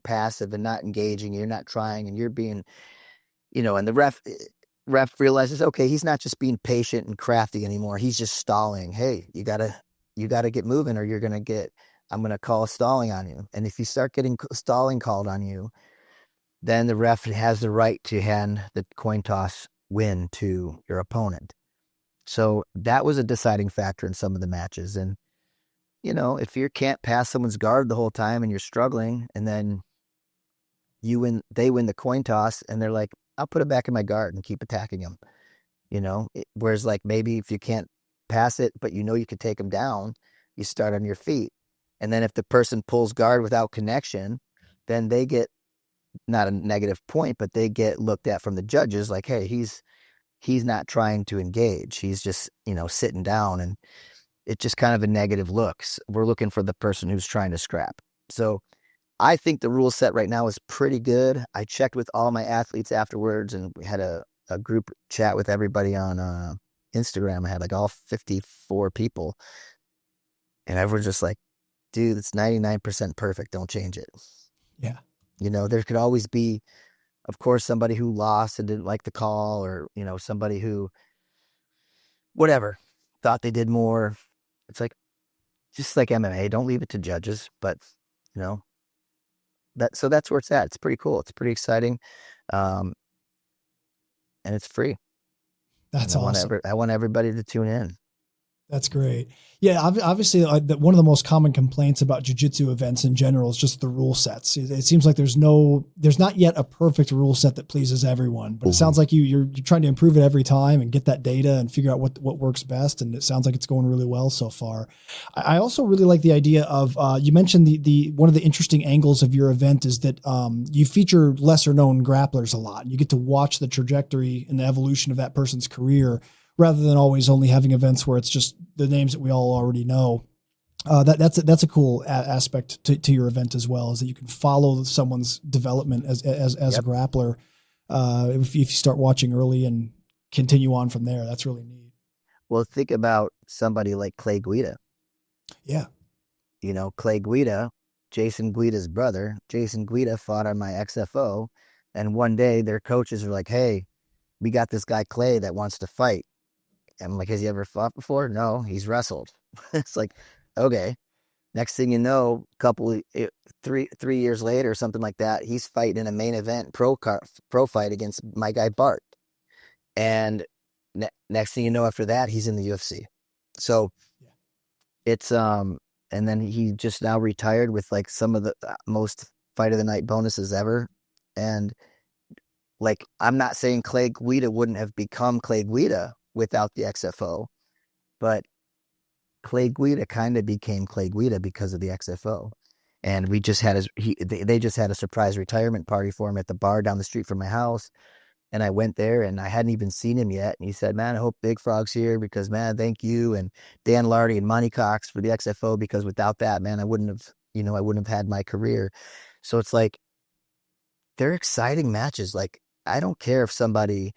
passive and not engaging, you're not trying, and you're being, you know, and the ref realizes, okay, he's not just being patient and crafty anymore. He's just stalling. Hey, you gotta get moving, or I'm gonna call stalling on you. And if you start getting stalling called on you, then the ref has the right to hand the coin toss win to your opponent. So that was a deciding factor in some of the matches. And, you know, if you can't pass someone's guard the whole time and you're struggling, and then they win the coin toss, and they're like, I'll put it back in my guard and keep attacking them. You know, whereas like maybe if you can't pass it, but you know you could take them down, you start on your feet. And then if the person pulls guard without connection, then they get not a negative point, but they get looked at from the judges like, hey, he's not trying to engage. He's just, you know, sitting down, and it's just kind of a negative look. We're looking for the person who's trying to scrap. So I think the rule set right now is pretty good. I checked with all my athletes afterwards, and we had a group chat with everybody on Instagram. I had like all 54 people, and everyone's just like, dude, it's 99% perfect. Don't change it. Yeah. There could always be, of course, somebody who lost and didn't like the call, or, somebody who, whatever, thought they did more. It's like, just like MMA, don't leave it to judges, but, you know, so that's where it's at. It's pretty cool. It's pretty exciting. And it's free. That's And awesome. I want everybody to tune in. That's great. Yeah, obviously, one of the most common complaints about jiu-jitsu events in general is just the rule sets. It seems like there's not yet a perfect rule set that pleases everyone, but it sounds like you're trying to improve it every time and get that data and figure out what works best. And it sounds like it's going really well so far. I also really like the idea of you mentioned the one of the interesting angles of your event is that you feature lesser known grapplers a lot. You get to watch the trajectory and the evolution of that person's career, rather than always only having events where it's just the names that we all already know. That's a cool aspect to your event as well, is that you can follow someone's development as a grappler. If you start watching early and continue on from there, that's really neat. Well, think about somebody like Clay Guida. Yeah. Clay Guida, Jason Guida's brother. Jason Guida fought on my XFO, and one day their coaches were like, "Hey, we got this guy Clay that wants to fight." I'm like, has he ever fought before? No, he's wrestled. It's like, okay. Next thing you know, three years later, or something like that, he's fighting in a main event pro fight against my guy Bart. And next thing you know, after that, he's in the UFC. So it's and then he just now retired with like some of the most fight of the night bonuses ever. And like, I'm not saying Clay Guida wouldn't have become Clay Guida without the XFO, but Clay Guida kind of became Clay Guida because of the XFO. And we just had they just had a surprise retirement party for him at the bar down the street from my house. And I went there and I hadn't even seen him yet. And he said, "Man, I hope Big Frog's here because, man, thank you. And Dan Lardy and Monty Cox for the XFO, because without that, man, I wouldn't have had my career." So it's like, they're exciting matches. Like, I don't care if somebody,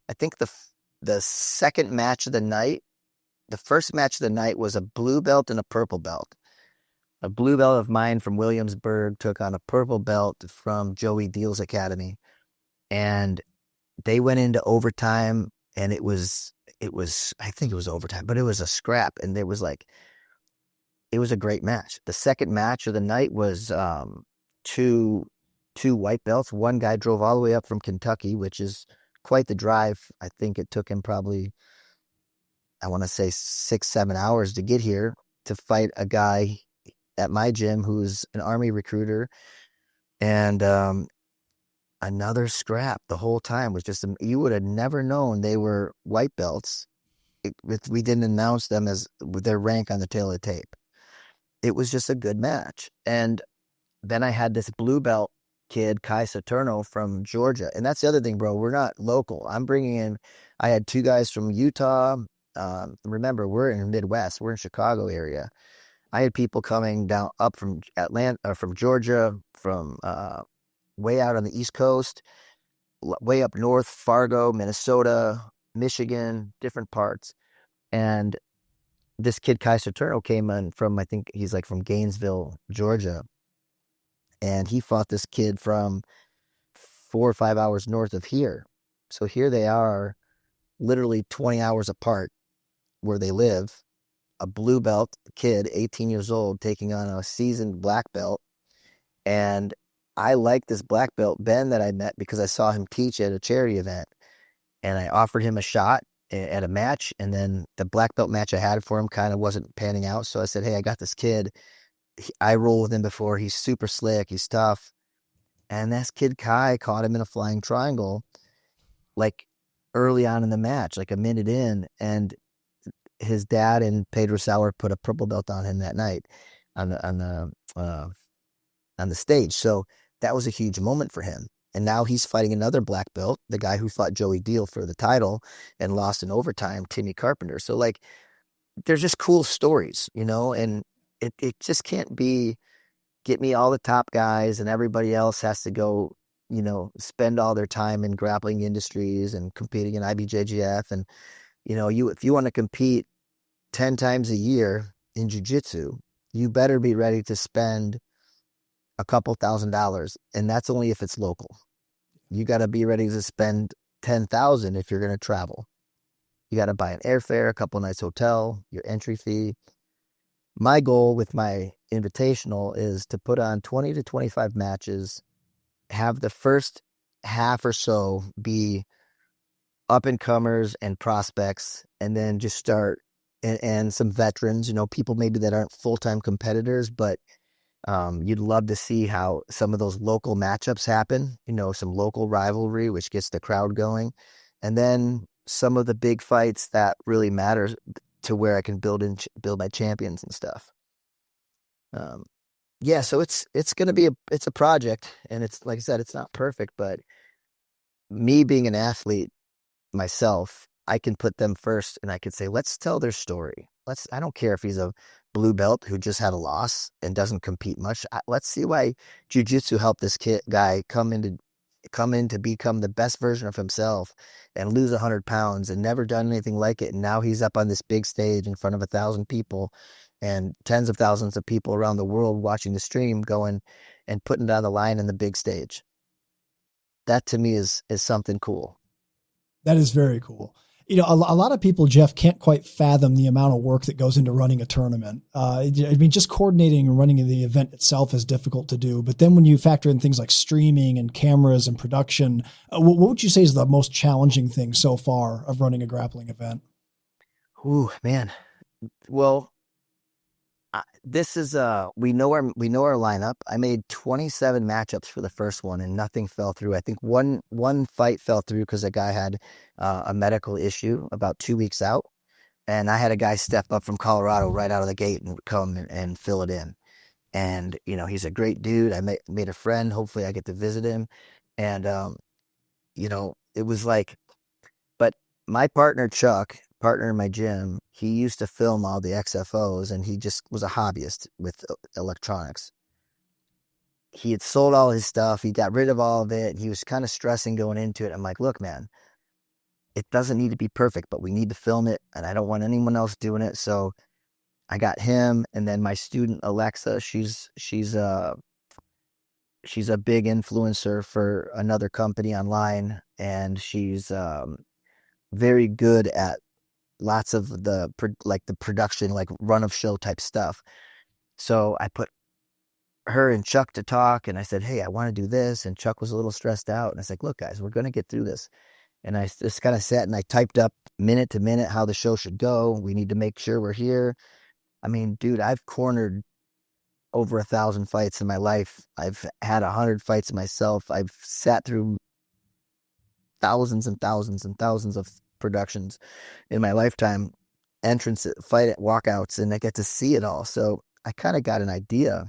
I think the second match of the night, the first match of the night was a blue belt and a purple belt. A blue belt of mine from Williamsburg took on a purple belt from Joey Deal's academy. And they went into overtime, and it was, I think it was overtime, but it was a scrap. And it was a great match. The second match of the night was two white belts. One guy drove all the way up from Kentucky, which is quite the drive. I think it took him probably, I want to say 6-7 hours to get here to fight a guy at my gym who's an Army recruiter. And another scrap the whole time. Was just, you would have never known they were white belts if we didn't announce them as with their rank on the tail of the tape. It was just a good match. And then I had this blue belt kid, Kai Saturno from Georgia. And that's the other thing, bro. We're not local. I had two guys from Utah. Remember, we're in the Midwest. We're in Chicago area. I had people coming down up from Atlanta, from Georgia, from way out on the East Coast, way up north, Fargo, Minnesota, Michigan, different parts. And this kid, Kai Saturno, came in from, I think he's like from Gainesville, Georgia. And he fought this kid from 4 or 5 hours north of here. So here they are, literally 20 hours apart where they live. A blue belt kid, 18 years old, taking on a seasoned black belt. And I like this black belt, Ben, that I met because I saw him teach at a charity event. And I offered him a shot at a match. And then the black belt match I had for him kind of wasn't panning out. So I said, "Hey, I got this kid. I rolled with him before. He's super slick. He's tough." And this kid, Kai, caught him in a flying triangle, like early on in the match, like a minute in. And his dad and Pedro Sauer put a purple belt on him that night on the stage. So that was a huge moment for him. And now he's fighting another black belt, the guy who fought Joey Deal for the title and lost in overtime, Timmy Carpenter. So like, there's just cool stories, and it just can't be, get me all the top guys and everybody else has to go, spend all their time in grappling industries and competing in IBJJF. And if you want to compete 10 times a year in jiu-jitsu, you better be ready to spend a couple $1,000s, and that's only if it's local. You got to be ready to spend 10,000 if you're going to travel. You got to buy an airfare, a couple nights hotel, your entry fee. My goal with my invitational is to put on 20 to 25 matches, have the first half or so be up and comers and prospects, and then just start and some veterans, people maybe that aren't full-time competitors, but you'd love to see how some of those local matchups happen, some local rivalry, which gets the crowd going. And then some of the big fights that really matter to where I can build my champions and stuff. Yeah, so it's going to be it's a project, and it's, like I said, it's not perfect, but me being an athlete myself, I can put them first, and I could say, let's tell their story. I don't care if he's a blue belt who just had a loss and doesn't compete much. Let's see why jiu-jitsu helped this guy come in to become the best version of himself and lose 100 pounds and never done anything like it. And now he's up on this big stage in front of 1,000 people and tens of thousands of people around the world watching the stream, going and putting down the line in the big stage. That to me is something cool. That is very cool. A lot of people, Jeff, can't quite fathom the amount of work that goes into running a tournament. I mean, just coordinating and running the event itself is difficult to do. But then when you factor in things like streaming and cameras and production, what would you say is the most challenging thing so far of running a grappling event? Ooh, man. Well, this is we know our lineup. I made 27 matchups for the first one, and nothing fell through. I think one fight fell through because a guy had a medical issue about 2 weeks out, and I had a guy step up from Colorado right out of the gate and come and fill it in. And he's a great dude. I made a friend. Hopefully, I get to visit him. And it was like, but my partner Chuck, partner in my gym, he used to film all the XFOs, and he just was a hobbyist with electronics. He had sold all his stuff. He got rid of all of it. He was kind of stressing going into it. I'm like, look, man, it doesn't need to be perfect, but we need to film it, and I don't want anyone else doing it. So I got him, and then my student Alexa, she's a big influencer for another company online, and she's very good at lots of the production, like run of show type stuff. So I put her and Chuck to talk, and I said, hey, I want to do this. And Chuck was a little stressed out. And I was like, look, guys, we're going to get through this. And I just kind of sat and I typed up minute to minute how the show should go. We need to make sure we're here. I mean, dude, I've cornered over 1,000 fights in my life. I've had 100 fights myself. I've sat through thousands and thousands and thousands of productions in my lifetime, entrance, fight, walkouts, and I get to see it all. So I kind of got an idea.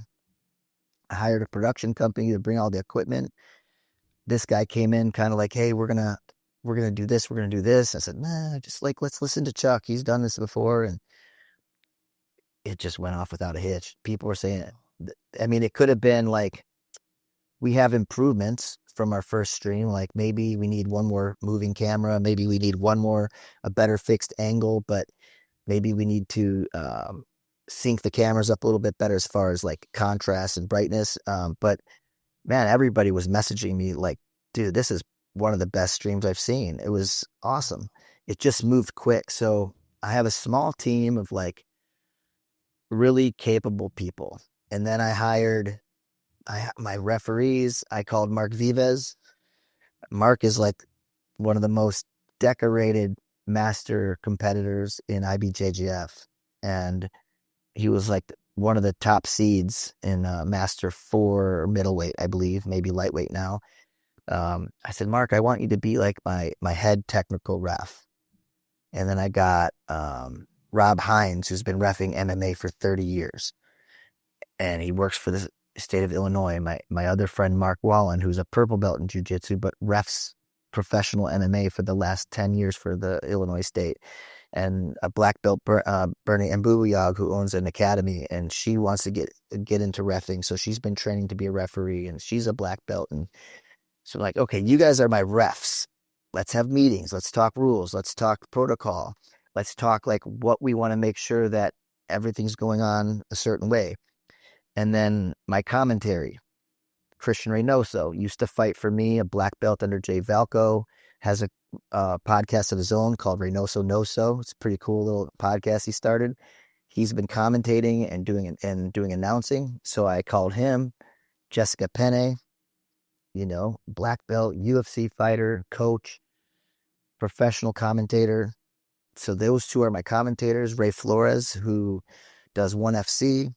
I hired a production company to bring all the equipment. This guy came in kind of like, hey, we're gonna do this, we're gonna do this. I said, nah, just like, let's listen to Chuck. He's done this before. And it just went off without a hitch. People were saying, I mean, it could have been like, we have improvements from our first stream. Like maybe we need one more moving camera. Maybe we need a better fixed angle, but maybe we need to sync the cameras up a little bit better as far as like contrast and brightness. But man, everybody was messaging me like, dude, this is one of the best streams I've seen. It was awesome. It just moved quick. So I have a small team of like really capable people. And then I hired my referees. I called Mark Vives. Mark is like one of the most decorated master competitors in IBJJF. And he was like one of the top seeds in Master 4 middleweight, I believe, maybe lightweight now. I said, Mark, I want you to be like my head technical ref. And then I got Rob Hines, who's been reffing MMA for 30 years. And he works for the state of Illinois. My other friend, Mark Wallen, who's a purple belt in jiu-jitsu, but refs professional MMA for the last 10 years for the Illinois state. And a black belt, Bernie Mbuyog, who owns an academy, and she wants to get into reffing. So she's been training to be a referee, and she's a black belt. And so like, okay, you guys are my refs. let's have meetings. Let's talk rules. Let's talk protocol. Let's talk like what we want to make sure that everything's going on a certain way. And then my commentary, Christian Reynoso used to fight for me, a black belt under Jay Valco, has a podcast of his own called Reynoso Noso. It's a pretty cool little podcast he started. He's been commentating and doing announcing. So I called him. Jessica Penne, black belt, UFC fighter, coach, professional commentator. So those two are my commentators. Ray Flores, who does ONE FC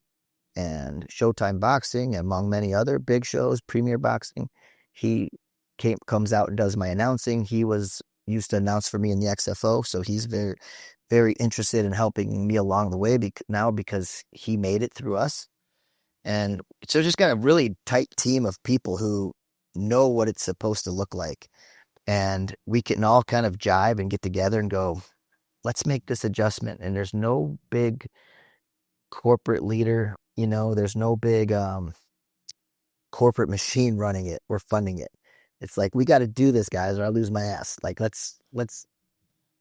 and Showtime Boxing, among many other big shows, Premier Boxing. He comes out and does my announcing. He used to announce for me in the XFO, so he's very, very interested in helping me along the way now because he made it through us. And so just got a really tight team of people who know what it's supposed to look like. And we can all kind of jive and get together and go, let's make this adjustment. And there's no big corporate leader, there's no big corporate machine running it or funding it. It's like, we got to do this, guys, or I lose my ass. Like, let's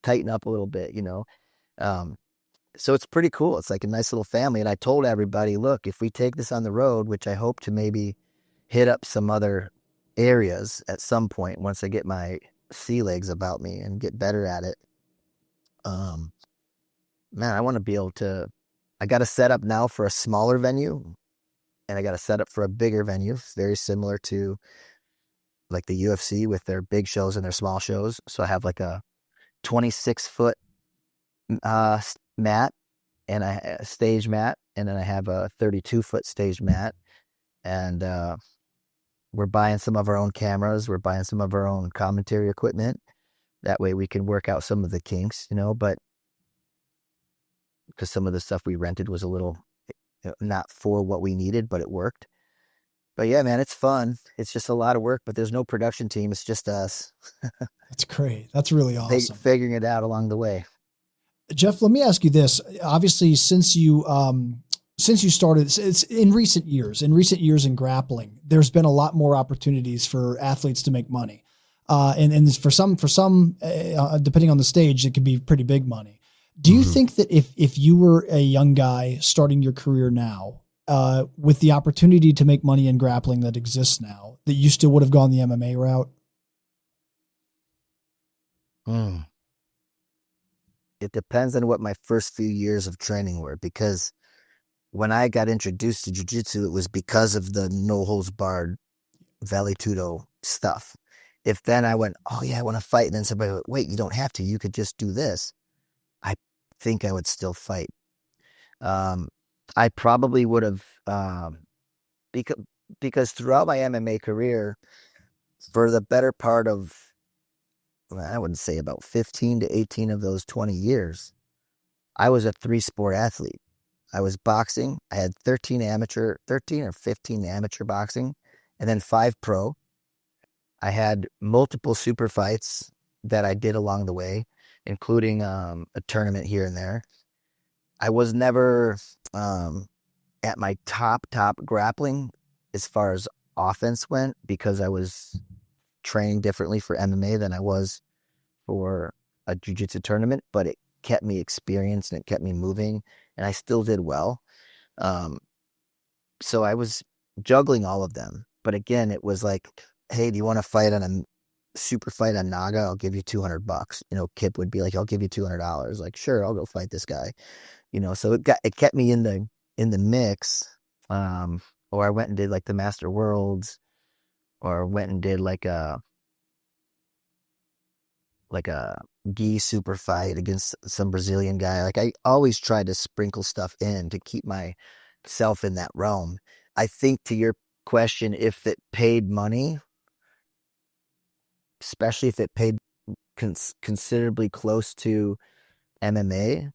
tighten up a little bit, So it's pretty cool. It's like a nice little family. And I told everybody, look, if we take this on the road, which I hope to maybe hit up some other areas at some point once I get my sea legs about me and get better at it. Man, I want to be able to, I got a setup now for a smaller venue and I got a setup for a bigger venue, very similar to like the UFC with their big shows and their small shows. So I have like a 26-foot mat and a stage mat, and then I have a 32-foot stage mat. And we're buying some of our own cameras. We're buying some of our own commentary equipment. That way we can work out some of the kinks, but because some of the stuff we rented was a little not for what we needed, but it worked. But yeah, man, it's fun. It's just a lot of work, but there's no production team. It's just us. That's great. That's really awesome. Figuring it out along the way. Jeff, let me ask you this. Obviously, since you started, it's in recent years in grappling, there's been a lot more opportunities for athletes to make money. And for some, depending on the stage, it can be pretty big money. Do you think that if you were a young guy starting your career now, with the opportunity to make money in grappling that exists now, that you still would have gone the MMA route? It depends on what my first few years of training were, because when I got introduced to jiu-jitsu, it was because of the no holds barred Vale Tudo stuff. If then I went, oh yeah, I want to fight, and then somebody went, wait, you don't have to, you could just do this, I think I would still fight. I probably would have, because throughout my MMA career, for the better part of, I wouldn't say about 15 to 18 of those 20 years, I was a 3-sport athlete. I was boxing. I had 13 or 15 amateur boxing, and then 5 pro. I had multiple super fights that I did along the way, including a tournament here and there. I was never at my top grappling as far as offense went, because I was training differently for MMA than I was for a jiu-jitsu tournament, but it kept me experienced and it kept me moving, and I still did well. So I was juggling all of them. But again, it was like, hey, do you want to fight on a super fight on Naga? I'll give you $200. Kip would be like, I'll give you $200. Like, sure, I'll go fight this guy. So it kept me in the mix. Or I went and did like the Master Worlds, or went and did like a gi super fight against some Brazilian guy. Like, I always tried to sprinkle stuff in to keep myself in that realm. I think, to your question, if it paid money, especially if it paid considerably close to MMA,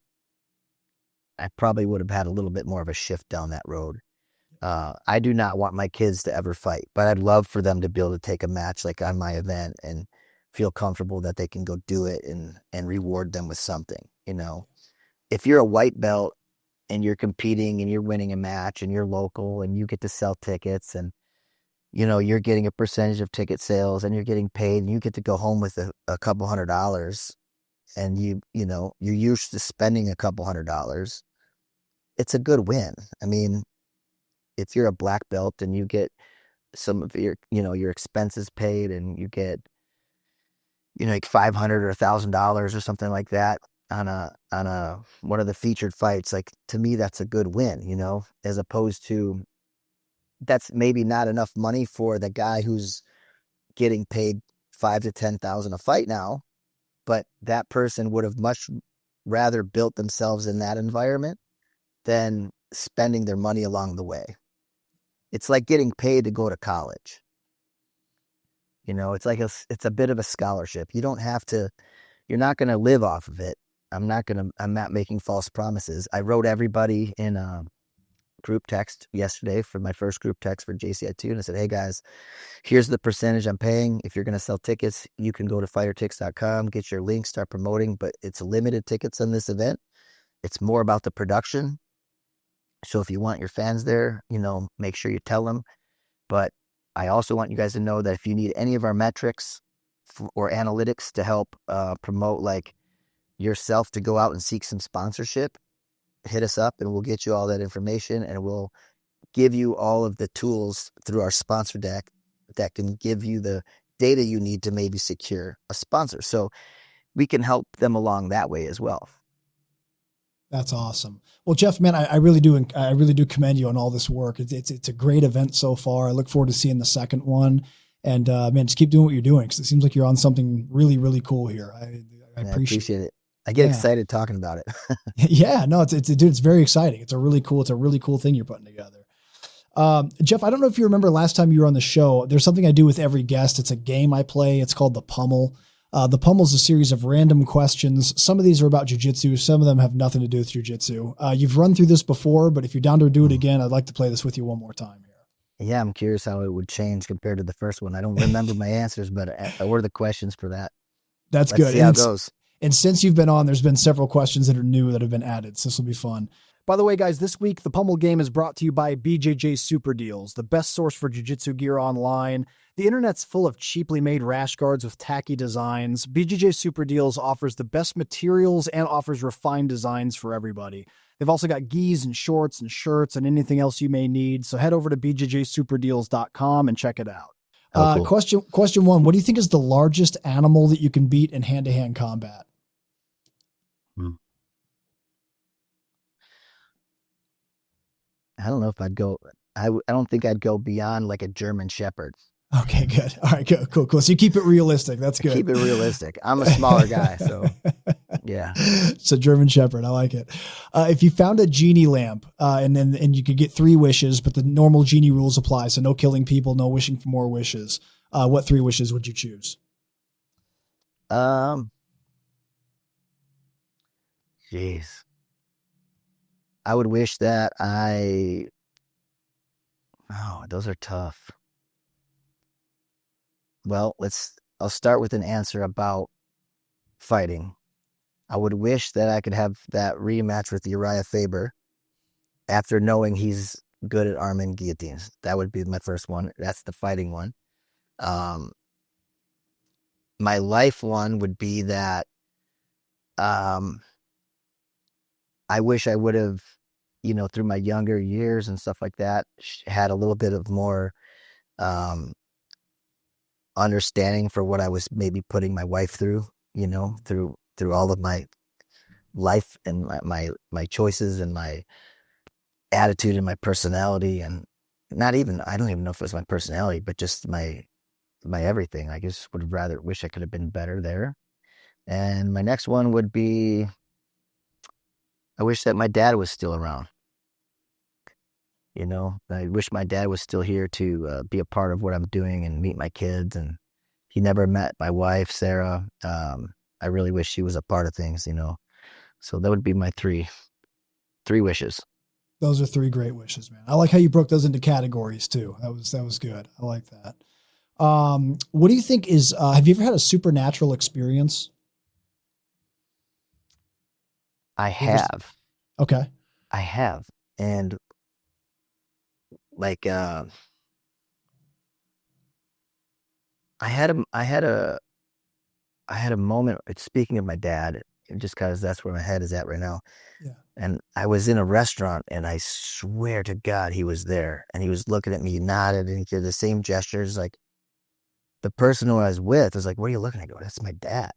I probably would have had a little bit more of a shift down that road. I do not want my kids to ever fight, but I'd love for them to be able to take a match like on my event and feel comfortable that they can go do it and reward them with something. If you're a white belt and you're competing and you're winning a match and you're local and you get to sell tickets, and you're getting a percentage of ticket sales and you're getting paid and you get to go home with a couple $100 and you're used to spending a couple $100. It's a good win. I mean, if you're a black belt and you get some of your expenses paid and you get, like $500 or $1,000 or something like that on a one of the featured fights, like to me, that's a good win, as opposed to that's maybe not enough money for the guy who's getting paid 5 to 10,000 a fight now, but that person would have much rather built themselves in that environment than spending their money along the way. It's like getting paid to go to college. It's a bit of a scholarship. You don't have to, you're not going to live off of it. I'm not making false promises. I wrote everybody in a group text yesterday for my first group text for JCI2. And I said, hey guys, here's the percentage I'm paying. If you're going to sell tickets, you can go to fightertix.com, get your link, start promoting, but it's limited tickets on this event. It's more about the production. So if you want your fans there, make sure you tell them. But I also want you guys to know that if you need any of our metrics or analytics to help promote like yourself to go out and seek some sponsorship, hit us up and we'll get you all that information and we'll give you all of the tools through our sponsor deck that can give you the data you need to maybe secure a sponsor. So we can help them along that way as well. That's awesome. Well, Jeff, man, I really do commend you on all this work. It's a great event so far. I look forward to seeing the second one, and man, just keep doing what you're doing because it seems like you're on something really, really cool here. I appreciate it. I get excited talking about it. Yeah, no, dude, it's very exciting. It's a really cool thing you're putting together. Jeff, I don't know if you remember last time you were on the show. There's something I do with every guest. It's a game I play. It's called the Pummel. The Pummel is a series of random questions. Some of these are about jiu-jitsu. Some of them have nothing to do with jiu-jitsu. You've run through this before, but if you're down to do it again, I'd like to play this with you one more time here. Yeah, I'm curious how it would change compared to the first one. I don't remember my answers, but what are the questions for that? Let's good. See how it goes. And since you've been on, there's been several questions that are new that have been added. So this will be fun. By the way, guys, this week, the Pummel game is brought to you by BJJ Super Deals, the best source for jiu-jitsu gear online. The internet's full of cheaply made rash guards with tacky designs. BJJ Super Deals offers the best materials and offers refined designs for everybody. They've also got gis and shorts and shirts and anything else you may need. So head over to bjjsuperdeals.com and check it out. Cool. Question one, what do you think is the largest animal that you can beat in hand-to-hand combat? I don't know if I'd go, I don't think I'd go beyond like a German Shepherd. Okay, good. All right, good, cool. So you keep it realistic. That's good. Keep it realistic. I'm a smaller guy, so yeah. So German Shepherd, I like it. If you found a genie lamp and you could get 3 wishes, but the normal genie rules apply, so no killing people, no wishing for more wishes, what 3 wishes would you choose? Jeez. I would wish that those are tough. Well, I'll start with an answer about fighting. I would wish that I could have that rematch with Uriah Faber after knowing he's good at arm and guillotines. That would be my first one. That's the fighting one. My life one would be that I wish I would have, through my younger years and stuff like that, had a little bit of more understanding for what I was maybe putting my wife through, through all of my life and my choices and my attitude and my personality, and I don't even know if it was my personality, but just my everything. I just would rather wish I could have been better there. And my next one would be, I wish that my dad was still around. I wish my dad was still here to be a part of what I'm doing and meet my kids. And he never met my wife, Sarah. I really wish she was a part of things, So that would be my three wishes. Those are 3 great wishes, man. I like how you broke those into categories too. That was good. I like that. What do you think is, have you ever had a supernatural experience? I have. Okay. I have. And like, I had a moment. Speaking of my dad, just because that's where my head is at right now. Yeah. And I was in a restaurant, and I swear to God, he was there, and he was looking at me, nodded, and he did the same gestures. Like the person who I was with was like, "What are you looking at?" I go, "That's my dad."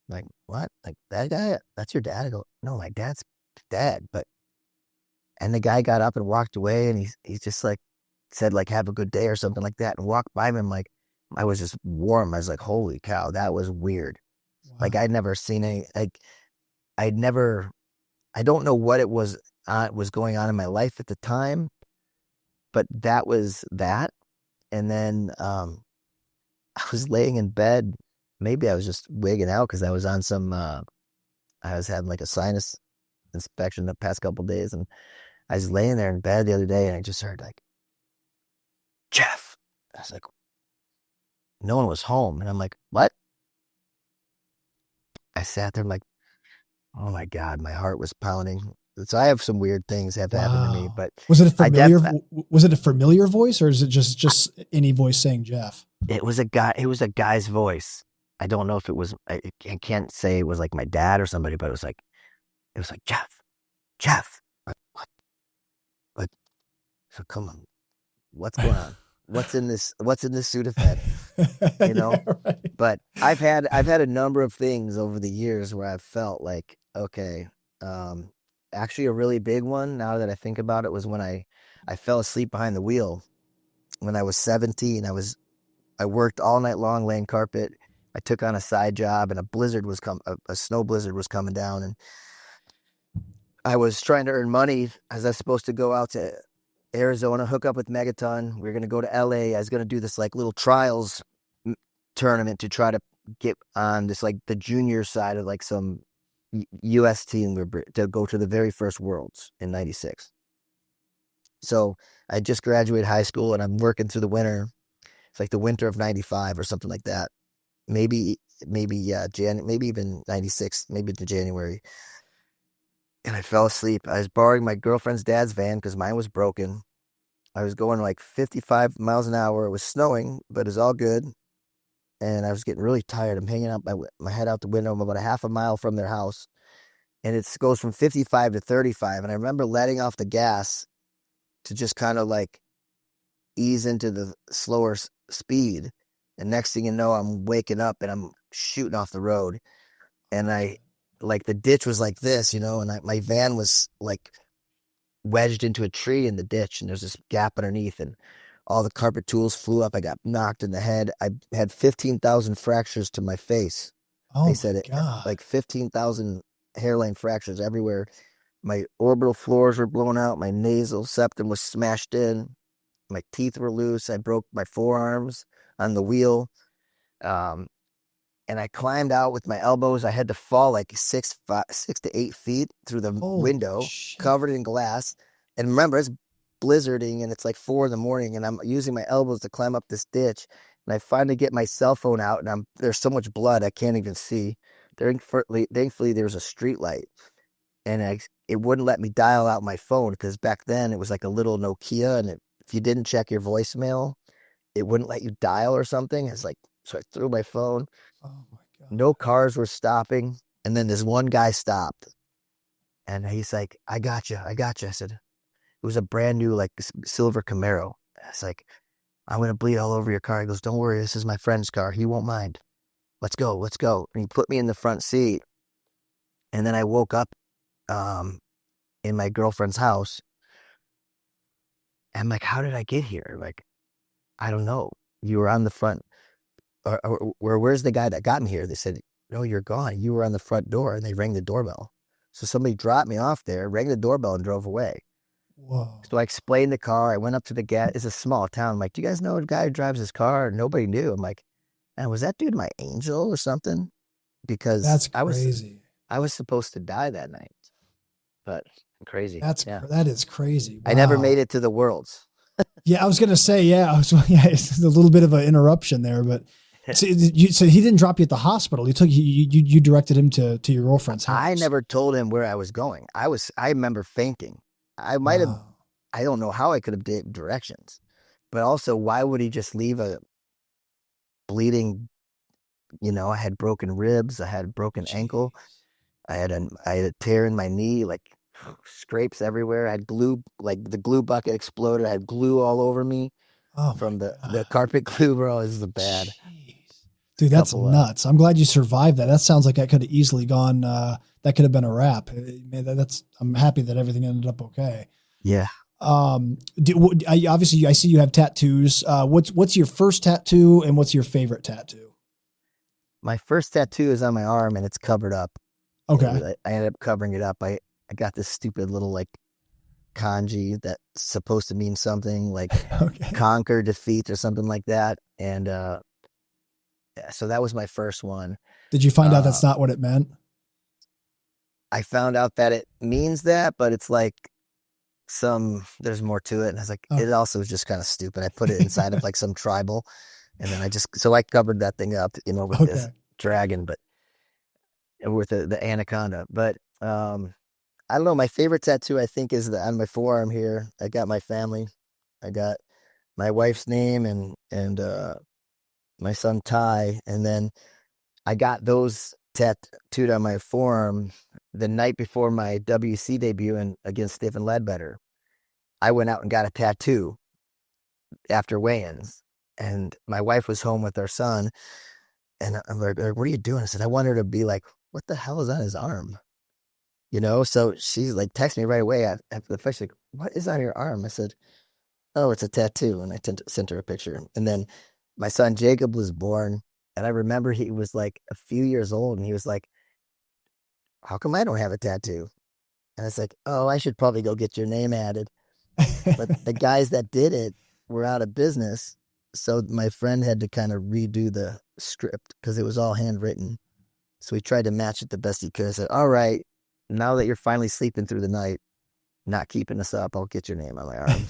I'm like, what? Like that guy? That's your dad? I go, "No, my dad's dad." But and the guy got up and walked away, and he's just like said like, "Have a good day" or something like that, and walked by me. I'm like, I was just warm. I was like, "Holy cow, that was weird." Like Wow. I'd never seen any. Like I'd never. I don't know what it was going on in my life at the time, but that was that. And then I was laying in bed. Maybe I was just wigging out because I was on some. I was having like a sinus inspection the past couple of days, and I was laying there in bed the other day, and I just heard like Jeff. I was like, no one was home, and I'm like, what? I sat there, I'm like, oh my God, my heart was pounding. So I have some weird things have happened to me, Wow. but Was it a I familiar, def was it a familiar voice or is it just any voice saying Jeff? it was a guy. It was a guy's voice. I don't know if it was. I can't say it was like my dad or somebody, but it was like Jeff, Jeff. What? What? So come on, what's going on? What's in this? What's in this Sudafed? You know. Yeah, right. But I've had a number of things over the years where I've felt like, okay, um, actually a really big one. Now that I think about it, was when I fell asleep behind the wheel when I was 17. I worked all night long laying carpet. I took on a side job, and a snow blizzard was coming down, and I was trying to earn money as I was supposed to go out to Arizona, hook up with Megaton. We were going to go to LA. I was going to do this like little trials tournament to try to get on this like the junior side of like some US team to go to the very first Worlds in 96. So I just graduated high school, and I'm working through the winter. It's like the winter of 95 or something like that. Maybe yeah, maybe even 96, maybe to January. And I fell asleep. I was borrowing my girlfriend's dad's van because mine was broken. I was going like 55 miles an hour. It was snowing, but it's all good. And I was getting really tired. I'm hanging out my head out the window. I'm about a half a mile from their house. And it goes from 55 to 35. And I remember letting off the gas to just kind of like ease into the slower speed. And next thing you know, I'm waking up and I'm shooting off the road. And like the ditch was like this, you know, and my van was like wedged into a tree in the ditch, and there's this gap underneath, and all the carpet tools flew up. I got knocked in the head. I had 15,000 fractures to my face. They Oh said my it God. like 15,000 hairline fractures everywhere. My orbital floors were blown out. My nasal septum was smashed in. My teeth were loose. I broke my forearms on the wheel. Um, and I climbed out with my elbows. I had to fall like 6 to 8 feet through the Holy window, shit. covered in glass. And remember, it's blizzarding, and it's like 4 in the morning, and I'm using my elbows to climb up this ditch. And I finally get my cell phone out, and there's so much blood I can't even see. Thankfully, there was a street light, and it wouldn't let me dial out my phone because back then it was like a little Nokia, and if you didn't check your voicemail, it wouldn't let you dial or something. It's like, so I threw my phone. Oh my God. No cars were stopping. And then this one guy stopped, and he's like, I got you. I got you. I said, it was a brand new, like silver Camaro. I was like, I'm going to bleed all over your car. He goes, don't worry. This is my friend's car. He won't mind. Let's go. Let's go. And he put me in the front seat. And then I woke up in my girlfriend's house. And I'm like, how did I get here? Like, I don't know. You were on the front. Where's the guy that got me here? They said, no, you're gone. You were on the front door, and they rang the doorbell. So somebody dropped me off there, rang the doorbell, and drove away. Whoa. So I explained the car. I went up to the gas. It's a small town. I'm like, do you guys know a guy who drives his car? Nobody knew. I'm like, and was that dude my angel or something? Because That's crazy. I was supposed to die that night, but crazy. Yeah. That is crazy. I never made Wow. it to the Worlds. Yeah, I was gonna say, yeah, yeah, it's a little bit of an interruption there, but so he didn't drop you at the hospital. You directed him to your girlfriend's I house. never told him where I was going. I remember fainting. I might have, Wow. I don't know how I could have gave directions, but also why would he just leave bleeding. I had broken ribs. I had a broken ankle. Jeez. I had a tear in my knee, like scrapes everywhere. I had glue, like the glue bucket exploded. I had glue all over me Oh my from the God. carpet glue, bro. Is the bad Jeez. Dude, that's couple. nuts. I'm glad you survived that. That sounds like that could have easily gone, that could have been a wrap. I'm happy that everything ended up okay. Yeah. Obviously I see you have tattoos. What's your first tattoo and what's your favorite tattoo? My first tattoo is on my arm and it's covered up. Okay. I ended up covering it up. I got this stupid little like kanji that's supposed to mean something like Okay. conquer, defeat, or something like that. And yeah, so that was my first one. Did you find out Uh, that's not what it meant? I found out that it means that, but it's like there's more to it. And I was like, Oh, it also was just kind of stupid. I put it inside of like some tribal, and then so I covered that thing up, with this okay. dragon, but with the anaconda. But I don't know. My favorite tattoo, I think, is on my forearm here. I got my family. I got my wife's name and my son Ty, and then I got those tattooed on my forearm the night before my WC debut against Stephen Ledbetter. I went out and got a tattoo after weigh-ins, and my wife was home with our son, and I'm like, "What are you doing?" I said, "I want her to be like, what the hell is on his arm?" So she's like, text me right away after the fight. She's like, "What is on your arm?" I said, "Oh, it's a tattoo." And I sent her a picture. And then my son Jacob was born. And I remember he was like a few years old and he was like, "How come I don't have a tattoo?" And it's like, "Oh, I should probably go get your name added." But the guys that did it were out of business. So my friend had to kind of redo the script because it was all handwritten. So he tried to match it the best he could. I said, "All right, now that you're finally sleeping through the night, not keeping us up, I'll get your name on my arm."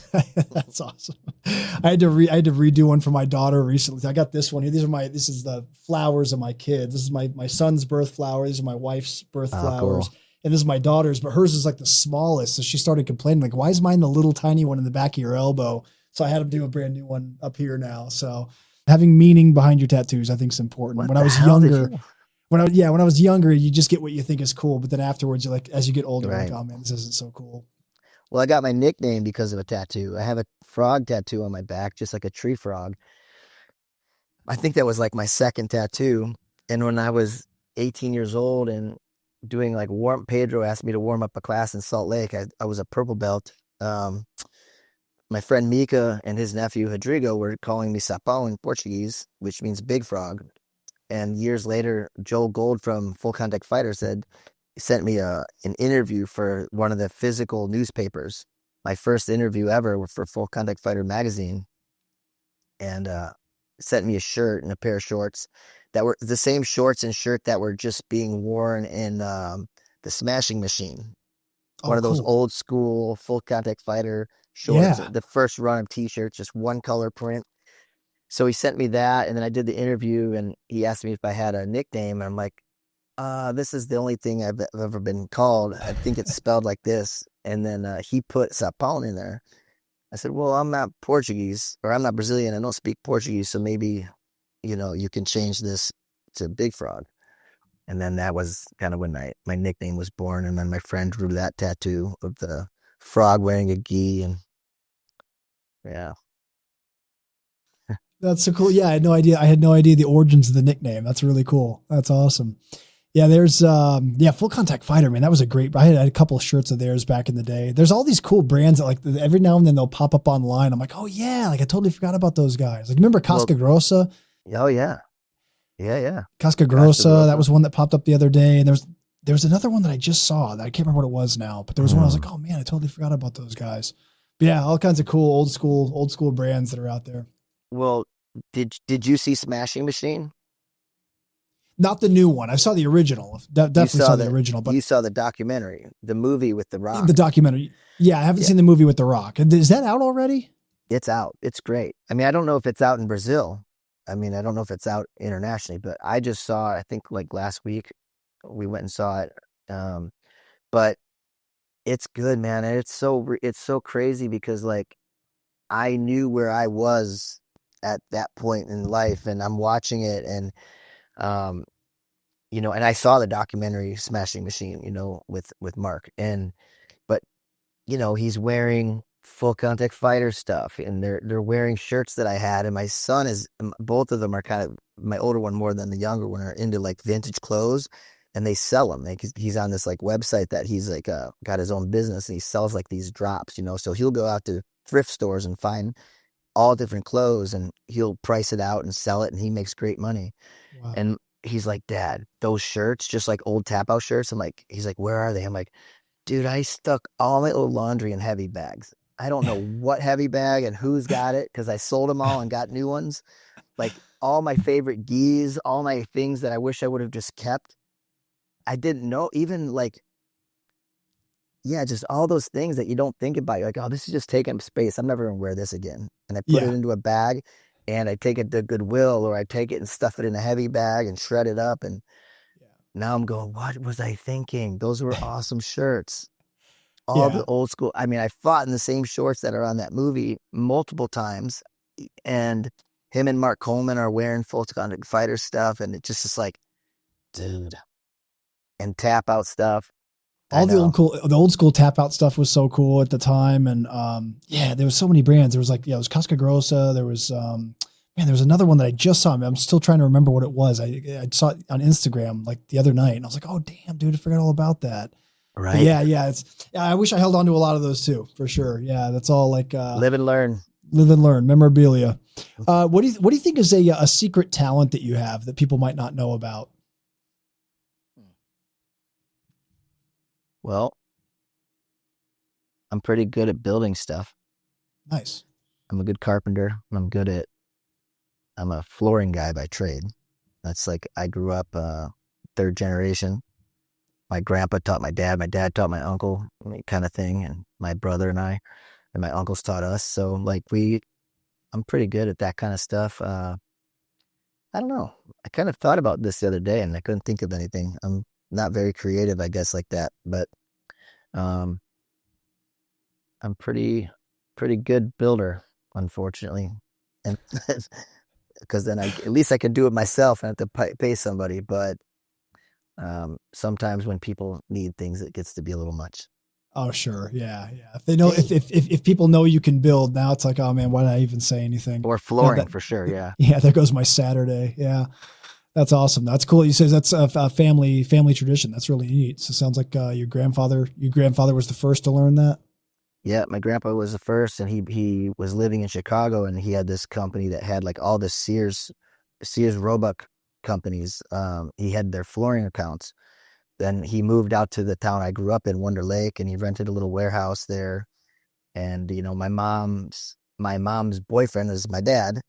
That's awesome. I had to redo one for my daughter recently. I got this one here. This is the flowers of my kids. This is my son's birth flowers. These are my wife's birth Oh, flowers. cool. And this is my daughter's, but hers is like the smallest. So she started complaining, like, why is mine the little tiny one in the back of your elbow? So I had to do a brand new one up here now. So having meaning behind your tattoos, I think is important. What When I the was hell did younger, you? when I was younger, you just get what you think is cool. But then afterwards, you're like, as you get older, you're like, Right. oh man, this isn't so cool. Well, I got my nickname because of a tattoo. I have a frog tattoo on my back, just like a tree frog. I think that was like my second tattoo. And when I was 18 years old and doing like Pedro asked me to warm up a class in Salt Lake. I was a purple belt. Um, my friend Mika and his nephew Rodrigo were calling me Sapão in Portuguese, which means big frog. And years later, Joel Gold from Full Contact Fighter sent me an interview for one of the physical newspapers. My first interview ever for Full Contact Fighter magazine, and sent me a shirt and a pair of shorts that were the same shorts and shirt that were just being worn in the Smashing Machine, one Oh, of those cool. old school Full Contact Fighter shorts, Yeah. the first run of T-shirts, just one color print. So he sent me that, and then I did the interview, and he asked me if I had a nickname, and I'm like, this is the only thing I've ever been called. I think it's spelled like this. And then he put Sapão in there. I said, well, I'm not Portuguese or I'm not Brazilian. I don't speak Portuguese. So maybe, you can change this to Big Frog. And then that was kind of when my nickname was born. And then my friend drew that tattoo of the frog wearing a gi. And yeah. That's so cool. Yeah, I had no idea. I had no idea the origins of the nickname. That's really cool. That's awesome. Yeah, there's Full Contact Fighter, man. That was a great. I had a couple of shirts of theirs back in the day. There's all these cool brands that like every now and then they'll pop up online. I'm like, oh yeah, like I totally forgot about those guys. Like remember Well, Casca Grossa? oh, yeah. Yeah, yeah. Casca Costa Grossa, that Grossa. was one that popped up the other day. And there's another one that I just saw that I can't remember what it was now, but there was one I was Mm. like, oh man, I totally forgot about those guys. But yeah, all kinds of cool old school brands that are out there. Well, did you see Smashing Machine? Not the new one. I saw the original. You Definitely saw saw the the original, but you saw the documentary, the movie with The the Rock. documentary. Yeah, I haven't Yeah, seen the movie with The Rock. Is that out already? it's out. It's great. I mean, I don't know if it's out in Brazil. I mean, I don't know if it's out internationally, but I just saw, I think like last week we went and saw it. Um, but it's good, man. And it's so crazy because like I knew where I was at that point in life, and I'm watching it, and um, and I saw the documentary Smashing Machine, with Mark, but he's wearing full contact fighter stuff, and they're wearing shirts that I had, and my son is, both of them are kind of, my older one more than the younger one, are into like vintage clothes, and they sell them. Like he's on this like website that he's like got his own business, and he sells like these drops, so he'll go out to thrift stores and find all different clothes, and he'll price it out and sell it, and he makes great money. Wow. And he's like, Dad, those shirts, just like old tap out shirts. He's like, where are they? I'm like, dude, I stuck all my old laundry in heavy bags. I don't know what heavy bag and who's got it, because I sold them all and got new ones. Like all my favorite gis, all my things that I wish I would have just kept. I didn't know, even like, yeah, just all those things that you don't think about. You're like, oh, this is just taking up space. I'm never going to wear this again. And I put it Yeah. into a bag, and I take it to Goodwill, or I take it and stuff it in a heavy bag and shred it up. And now I'm going, what was I thinking? Those were awesome shirts. All Yeah. the old school. I mean, I fought in the same shorts that are on that movie multiple times, and him and Mark Coleman are wearing full contact fighter stuff, and it just is like, dude, and tap out stuff. I All know, the old school tap out stuff was so cool at the time. And, yeah, there was so many brands. There was like, yeah, it was Casca Grossa. There was, man, there was another one that I just saw. I'm still trying to remember what it was. I saw it on Instagram like the other night, and I was like, oh damn, dude, I forgot all about that. But right? yeah, I wish I held on to a lot of those too, for sure. Yeah. That's all like, Live and learn. live and learn memorabilia. What do you think is a secret talent that you have that people might not know about? Well, I'm pretty good at building stuff. Nice. I'm a good carpenter. I'm a flooring guy by trade. That's like, I grew up third generation. My grandpa taught my dad taught my uncle, kind of thing, and my brother and I, and my uncles taught us. So like I'm pretty good at that kind of stuff. I don't know. I kind of thought about this the other day, and I couldn't think of anything. I'm not very creative, I guess, like that, but um, I'm pretty good builder, unfortunately, and because then at least I can do it myself and have to pay somebody. But sometimes when people need things, it gets to be a little much. Oh, sure. Yeah. Yeah. If they know, Hey, if people know you can build, now it's like, oh man, why did I even say anything? or Yeah. flooring for sure. Yeah. Yeah, there goes my Saturday. Yeah. That's awesome. That's cool. You say that's a family tradition. That's really neat. So it sounds like, your grandfather was the first to learn that. Yeah, my grandpa was the first, and he was living in Chicago, and he had this company that had like all the Sears Roebuck companies. He had their flooring accounts. Then he moved out to the town I grew up in, Wonder Lake, and he rented a little warehouse there. And my mom's boyfriend is my dad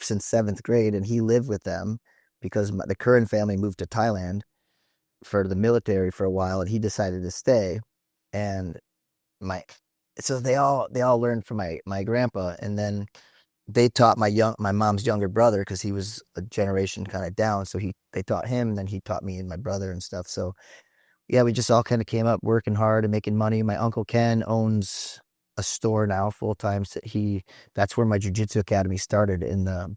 since seventh grade, and he lived with them because the Curran family moved to Thailand for the military for a while, and he decided to stay. And my so they all learned from my grandpa, and then they taught my mom's younger brother, because he was a generation kind of down, so they taught him, and then he taught me and my brother and stuff. So yeah, we just all kind of came up working hard and making money. My uncle Ken owns a store now full time. So that's where my jiu-jitsu academy started, in the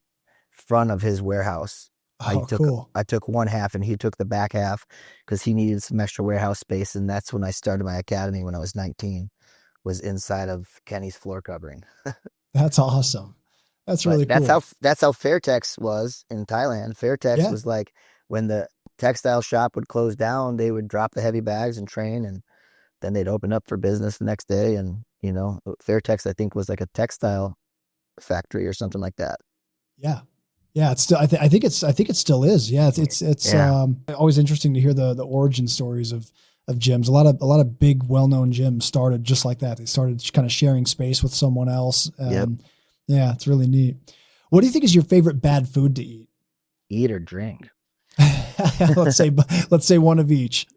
front of his warehouse. I Oh, took cool. I took one half, and he took the back half, because he needed some extra warehouse space, and that's when I started my academy when I was 19. Was inside of Kenny's floor covering. That's awesome. That's But really cool. that's how Fairtex was in Thailand. Fairtex Yeah. was like, when the textile shop would close down, they would drop the heavy bags and train, and then they'd open up for business the next day. And Fairtex, I think, was like a textile factory or something like that. Yeah. Yeah. It's still, I think it still is. Yeah. It's Yeah. always interesting to hear the origin stories of gyms. A lot of big, well-known gyms started just like that. They started kind of sharing space with someone else. Yep. Yeah, it's really neat. What do you think is your favorite bad food to eat? Eat or drink. let's say, let's say one of each.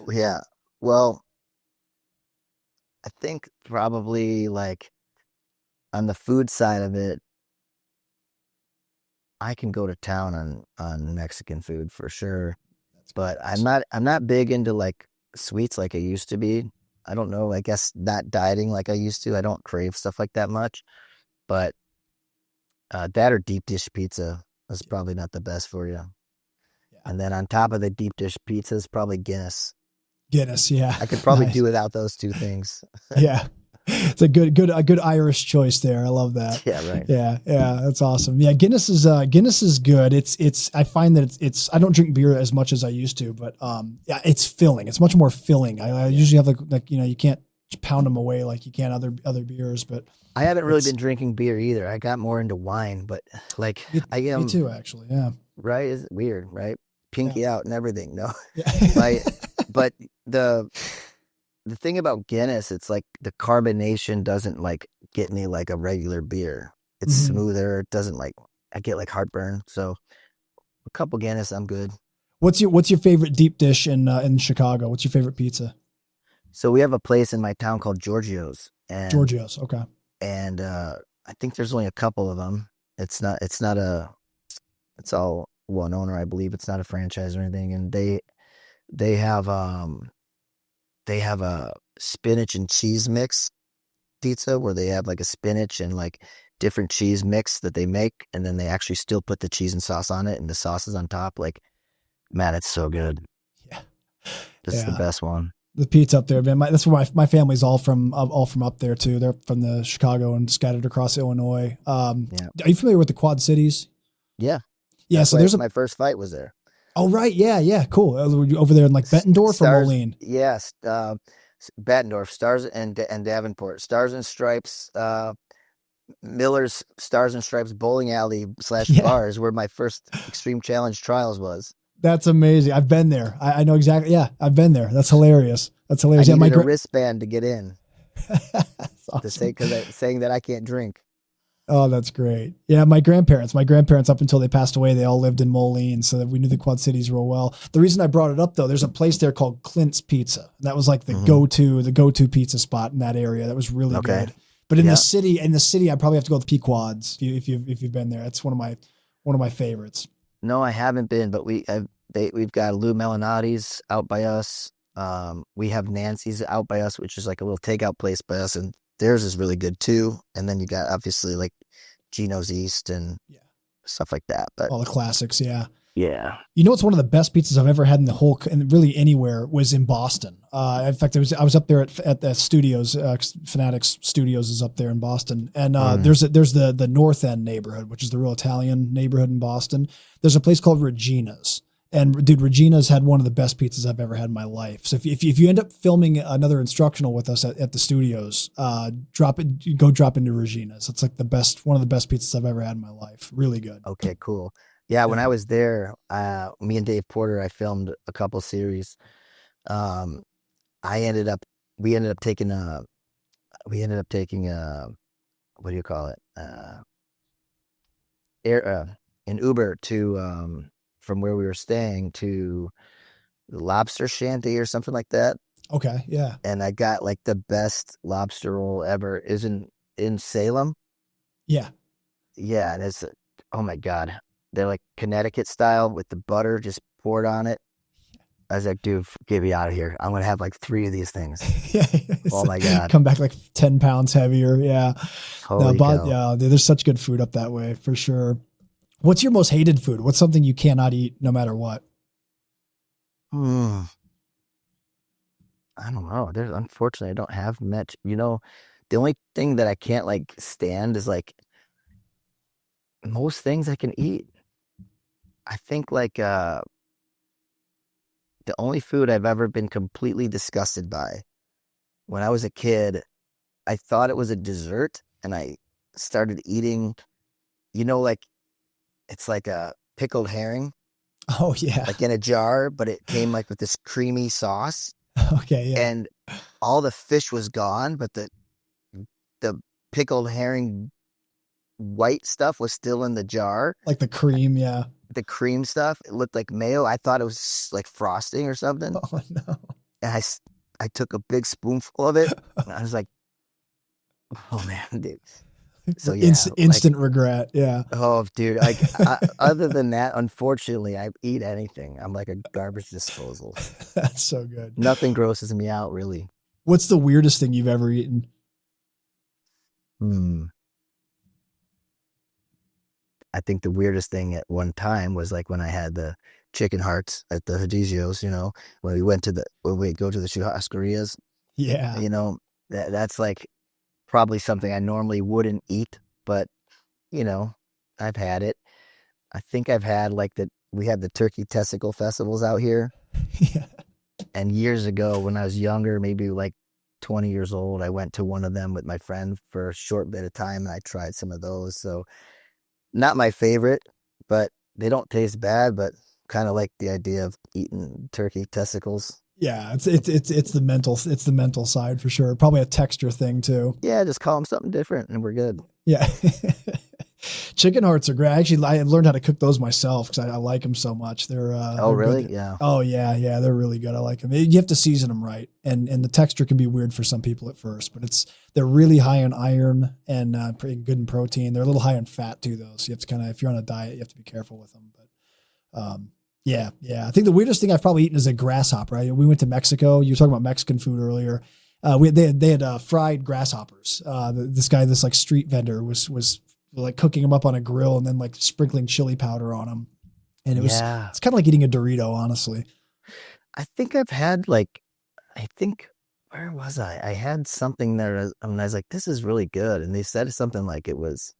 Yeah. Well, I think probably like on the food side of it, I can go to town on Mexican food for sure. That's But good. I'm not big into like sweets like I used to be. I don't know. I guess not dieting like I used to. I don't crave stuff like that much. But That or deep dish pizza is probably not the best for you. Yeah. And then on top of the deep dish pizza is probably Guinness. Guinness, yeah. I could probably Nice. do without those two things. Yeah. It's a good Irish choice there. I love that. Yeah, right. Yeah, that's awesome. Yeah, Guinness is good. It's I find that it's I don't drink beer as much as I used to, but yeah, it's filling. It's much more filling. I usually have like you can't pound them away like you can other beers, but I haven't really been drinking beer either. I got more into wine, but like I am. Me too, actually. Yeah. Right? Is weird, right? Pinky out and everything. No, Yeah. but the thing about Guinness, it's like the carbonation doesn't like get me like a regular beer. It's smoother. It doesn't like I get like heartburn. So a couple Guinness, I'm good. What's your favorite deep dish in Chicago? What's your favorite pizza? So we have a place in my town called Giorgio's. Giorgio's, okay. And I think there's only a couple of them. It's all one owner, I believe. It's not a franchise or anything. And they have a spinach and cheese mix pizza where they have like a spinach and like different cheese mix that they make, and then they actually still put the cheese and sauce on it, and the sauce is on top. Like, man, it's so good. Yeah, this is the best one. The pizza up there, man. That's where my family's all from up there too. They're from the Chicago and scattered across Illinois. Are you familiar with the Quad Cities? Yeah. Yeah. So there's my first fight was there. Oh, right. Yeah. Cool. Over there in like Bettendorf or Moline? Yes. Bettendorf, Stars and Davenport, Stars and Stripes, Miller's Stars and Stripes Bowling Alley / bars where my first Extreme Challenge trials was. That's amazing. I've been there. I know exactly. Yeah, I've been there. That's hilarious. I needed a wristband to get in. Awesome. To say saying that I can't drink. Oh, that's great. Yeah, my grandparents up until they passed away, they all lived in Moline, so that we knew the Quad Cities real well. The reason I brought it up though, there's a place there called Clint's Pizza. That was like the go-to pizza spot in that area. That was really good. But in the city, I probably have to go with Pequod's if you've been there. It's one of my favorites. No, I haven't been, but we've got Lou Melinotti's out by us. We have Nancy's out by us, which is like a little takeout place by us, and theirs is really good too. And then you got obviously like Gino's East and stuff like that. But all the classics, yeah. Yeah. You know, it's one of the best pizzas I've ever had in the whole, and really anywhere, was in Boston. In fact, I was up there at the studios. Fanatics Studios is up there in Boston, and there's the North End neighborhood, which is the real Italian neighborhood in Boston. There's a place called Regina's. And dude, Regina's had one of the best pizzas I've ever had in my life. So if you end up filming another instructional with us at the studios, drop into Regina's. It's like one of the best pizzas I've ever had in my life. Really good. Okay, cool. Yeah, when I was there, me and Dave Porter, I filmed a couple series. We ended up taking what do you call it? An Uber to from where we were staying to the Lobster Shanty or something like that. Okay, yeah. And I got like the best lobster roll ever. Is in Salem. Yeah. Yeah, and it's oh my God. They're like Connecticut style with the butter just poured on it. I was like, dude, get me out of here. I'm gonna have like 3 of these things. Oh my God. Come back like 10 pounds heavier. Yeah. Holy cow. Yeah, there's such good food up that way for sure. What's your most hated food? What's something you cannot eat no matter what? I don't know. Unfortunately, I don't have much. You know, the only thing that I can't like stand is like most things I can eat. I think like the only food I've ever been completely disgusted by when I was a kid, I thought it was a dessert and I started eating, like it's like a pickled herring. Oh yeah. Like in a jar, but it came like with this creamy sauce. Okay, yeah. And all the fish was gone, but the pickled herring white stuff was still in the jar. Like the cream, yeah. The cream stuff, it looked like mayo. I thought it was like frosting or something. Oh no. And I took a big spoonful of it and I was like, oh man, dude. So yeah, instant regret. Yeah. Oh, dude. Like, other than that, unfortunately, I eat anything. I'm like a garbage disposal. That's so good. Nothing grosses me out, really. What's the weirdest thing you've ever eaten? I think the weirdest thing at one time was like when I had the chicken hearts at the Hadigios, when we go to the churrascarias, Yeah. you know, that's like probably something I normally wouldn't eat, but you know, I've had it. I think I've had we had the turkey testicle festivals out here. Yeah. And years ago when I was younger, maybe like 20 years old, I went to one of them with my friend for a short bit of time and I tried some of those. So not my favorite, but they don't taste bad, but kind of like the idea of eating turkey testicles. Yeah, it's the mental side for sure. Probably a texture thing too. Yeah, just call them something different and we're good. Yeah. Chicken hearts are great. Actually, I learned how to cook those myself because I like them so much. Oh, they're really? good. Yeah. Oh yeah, they're really good. I like them. You have to season them right, and the texture can be weird for some people at first, but they're really high in iron and pretty good in protein. They're a little high in fat too, though. So you have to if you're on a diet, you have to be careful with them. But yeah. I think the weirdest thing I've probably eaten is a grasshopper. Right? We went to Mexico. You were talking about Mexican food earlier. They had fried grasshoppers. This like street vendor was like cooking them up on a grill and then like sprinkling chili powder on them. And it's kind of like eating a Dorito, honestly. I think where was I? I had something there and I was like, this is really good. And they said something like it was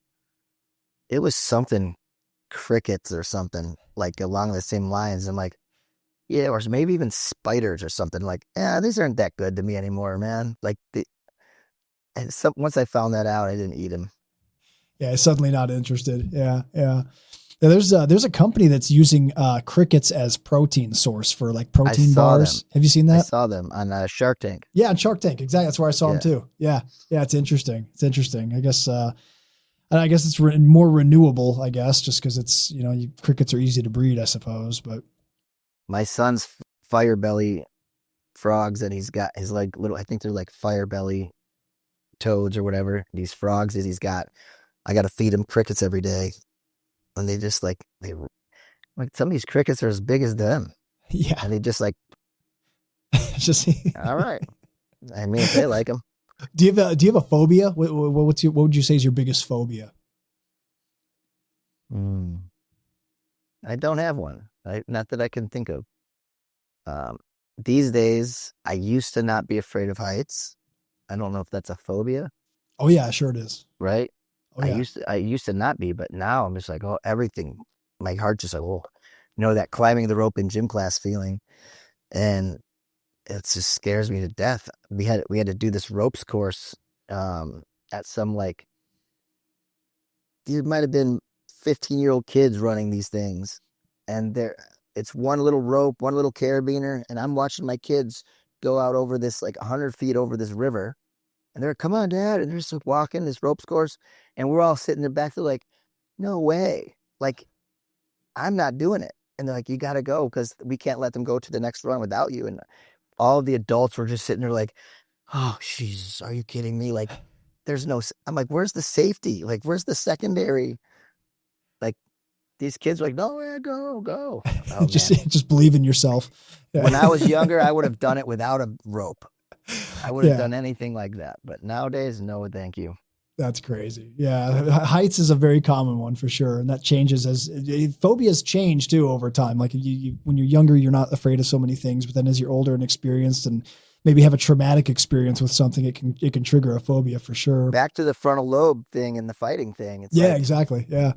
something crickets or something like along the same lines. I'm like, yeah, or maybe even spiders or something like, yeah, these aren't that good to me anymore, man. Once I found that out, I didn't eat them. Yeah, suddenly not interested. Yeah. There's a company that's using crickets as protein source for like protein bars. Have you seen that? I saw them on Shark Tank. Yeah, on Shark Tank. Exactly. That's where I saw them too. Yeah. It's interesting. I guess. And I guess it's more renewable. I guess just because it's crickets are easy to breed. I suppose, but my son's fire belly frogs that he's got his like little. I think they're like fire belly toads or whatever. These frogs that he's got. I got to feed him crickets every day. And they just like some of these crickets are as big as them. Yeah. And they just like, all right. I mean, if they like them. Do you have a phobia? What would you say is your biggest phobia? I don't have one. Not that I can think of. These days, I used to not be afraid of heights. I don't know if that's a phobia. Oh yeah, sure it is. Right? Oh, yeah. I used to not be, but now I'm just like, oh, everything. My heart just like, oh, that climbing the rope in gym class feeling, and it just scares me to death. We had to do this ropes course at some there might have been 15-year-old kids running these things, and it's one little rope, one little carabiner, and I'm watching my kids go out over this 100 feet over this river. And they're, come on, Dad. And they're just walking this ropes course. And we're all sitting in the back. They're like, no way. I'm not doing it. And they're like, you got to go because we can't let them go to the next run without you. And all of the adults were just sitting there like, oh, Jesus, are you kidding me? There's no, I'm like, where's the safety? Where's the secondary? These kids were like, no, man, go. Oh, just believe in yourself. Yeah. When I was younger, I would have done it without a rope. I would have done anything like that, but nowadays, no, thank you. That's crazy. Yeah. Heights is a very common one for sure. And that changes as phobias change too over time. Like when you're younger, you're not afraid of so many things, but then as you're older and experienced and maybe have a traumatic experience with something, it can trigger a phobia for sure. Back to the frontal lobe thing and the fighting thing. It's exactly. Yeah.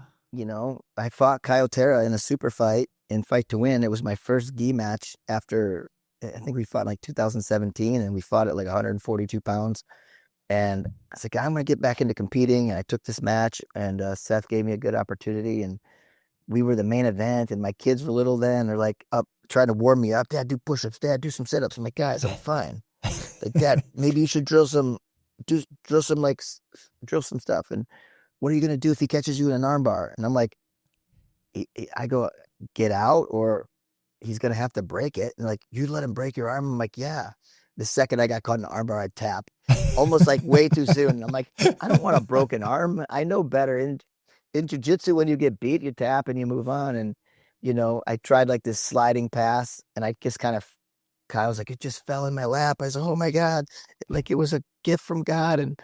I fought Kyotera in a super fight in Fight to Win. It was my first gi match after, I think we fought in 2017 and we fought at 142 pounds. And I was like, I'm going to get back into competing. And I took this match and Seth gave me a good opportunity and we were the main event and my kids were little then. They're up trying to warm me up. Dad, do push-ups. Dad, do some sit-ups. I'm like, guys, I'm fine. Dad, maybe you should drill some stuff. And what are you going to do if he catches you in an arm bar? And I'm like, I go, get out or he's going to have to break it. And you let him break your arm? I'm like, yeah. The second I got caught in an arm bar, I'd tap. Almost way too soon. And I'm like, I don't want a broken arm. I know better. In jiu-jitsu, when you get beat, you tap and you move on. And, I tried this sliding pass and I just Kyle was like, it just fell in my lap. I said, oh my God. It was a gift from God. And,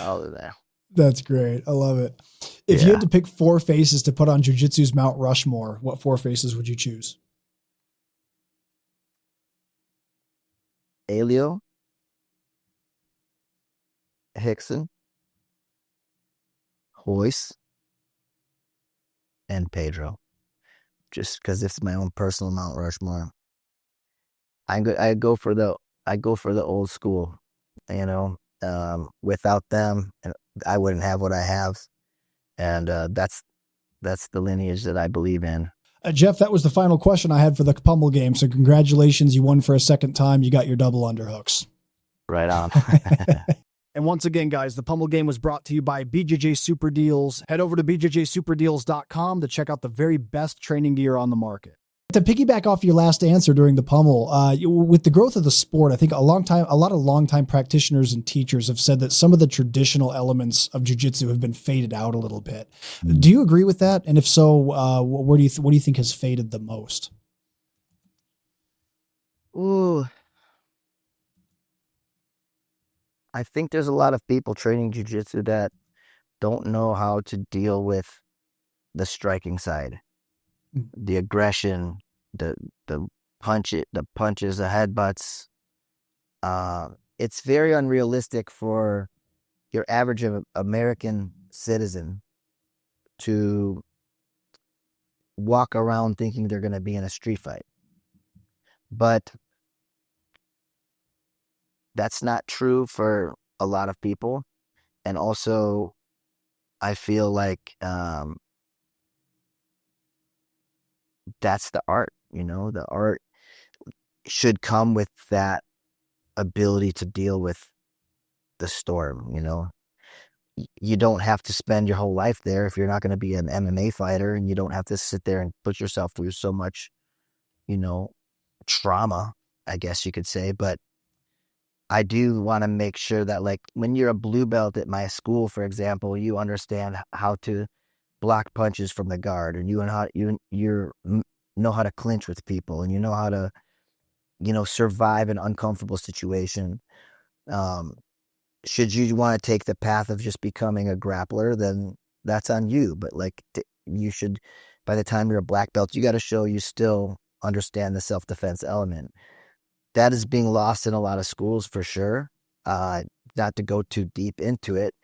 all of that. That's great. I love it. If you had to pick 4 faces to put on Jiu-Jitsu's Mount Rushmore, what 4 faces would you choose? Elio, Hickson, Hoist, and Pedro. Just because it's my own personal Mount Rushmore. I go for the old school. You know, without them, I wouldn't have what I have, and that's the lineage that I believe in. Jeff, that was the final question I had for the Pummel game. So congratulations. You won for a second time. You got your double underhooks. Right on. And once again, guys, the Pummel game was brought to you by BJJ Super Deals. Head over to bjjsuperdeals.com to check out the very best training gear on the market. To piggyback off your last answer during the Pummel, with the growth of the sport, I think a lot of longtime practitioners and teachers have said that some of the traditional elements of jiu-jitsu have been faded out a little bit. Do you agree with that? And if so, what do you think has faded the most? Ooh. I think there's a lot of people training jiu-jitsu that don't know how to deal with the striking side, the aggression, the punches, the headbutts. It's very unrealistic for your average American citizen to walk around thinking they're going to be in a street fight. But that's not true for a lot of people. And also, I feel like that's the art, you know, the art should come with that ability to deal with the storm, you know. You don't have to spend your whole life there if you're not going to be an MMA fighter, and you don't have to sit there and put yourself through so much, you know, trauma, I guess you could say. But I do want to make sure that, like, when you're a blue belt at my school, for example, you understand how to block punches from the guard, and you know how to clinch with people, and you know how to, you know, survive an uncomfortable situation. Should you want to take the path of just becoming a grappler, then that's on you. But like, you should, by the time you're a black belt, you got to show you still understand the self-defense element. That is being lost in a lot of schools for sure. Not to go too deep into it,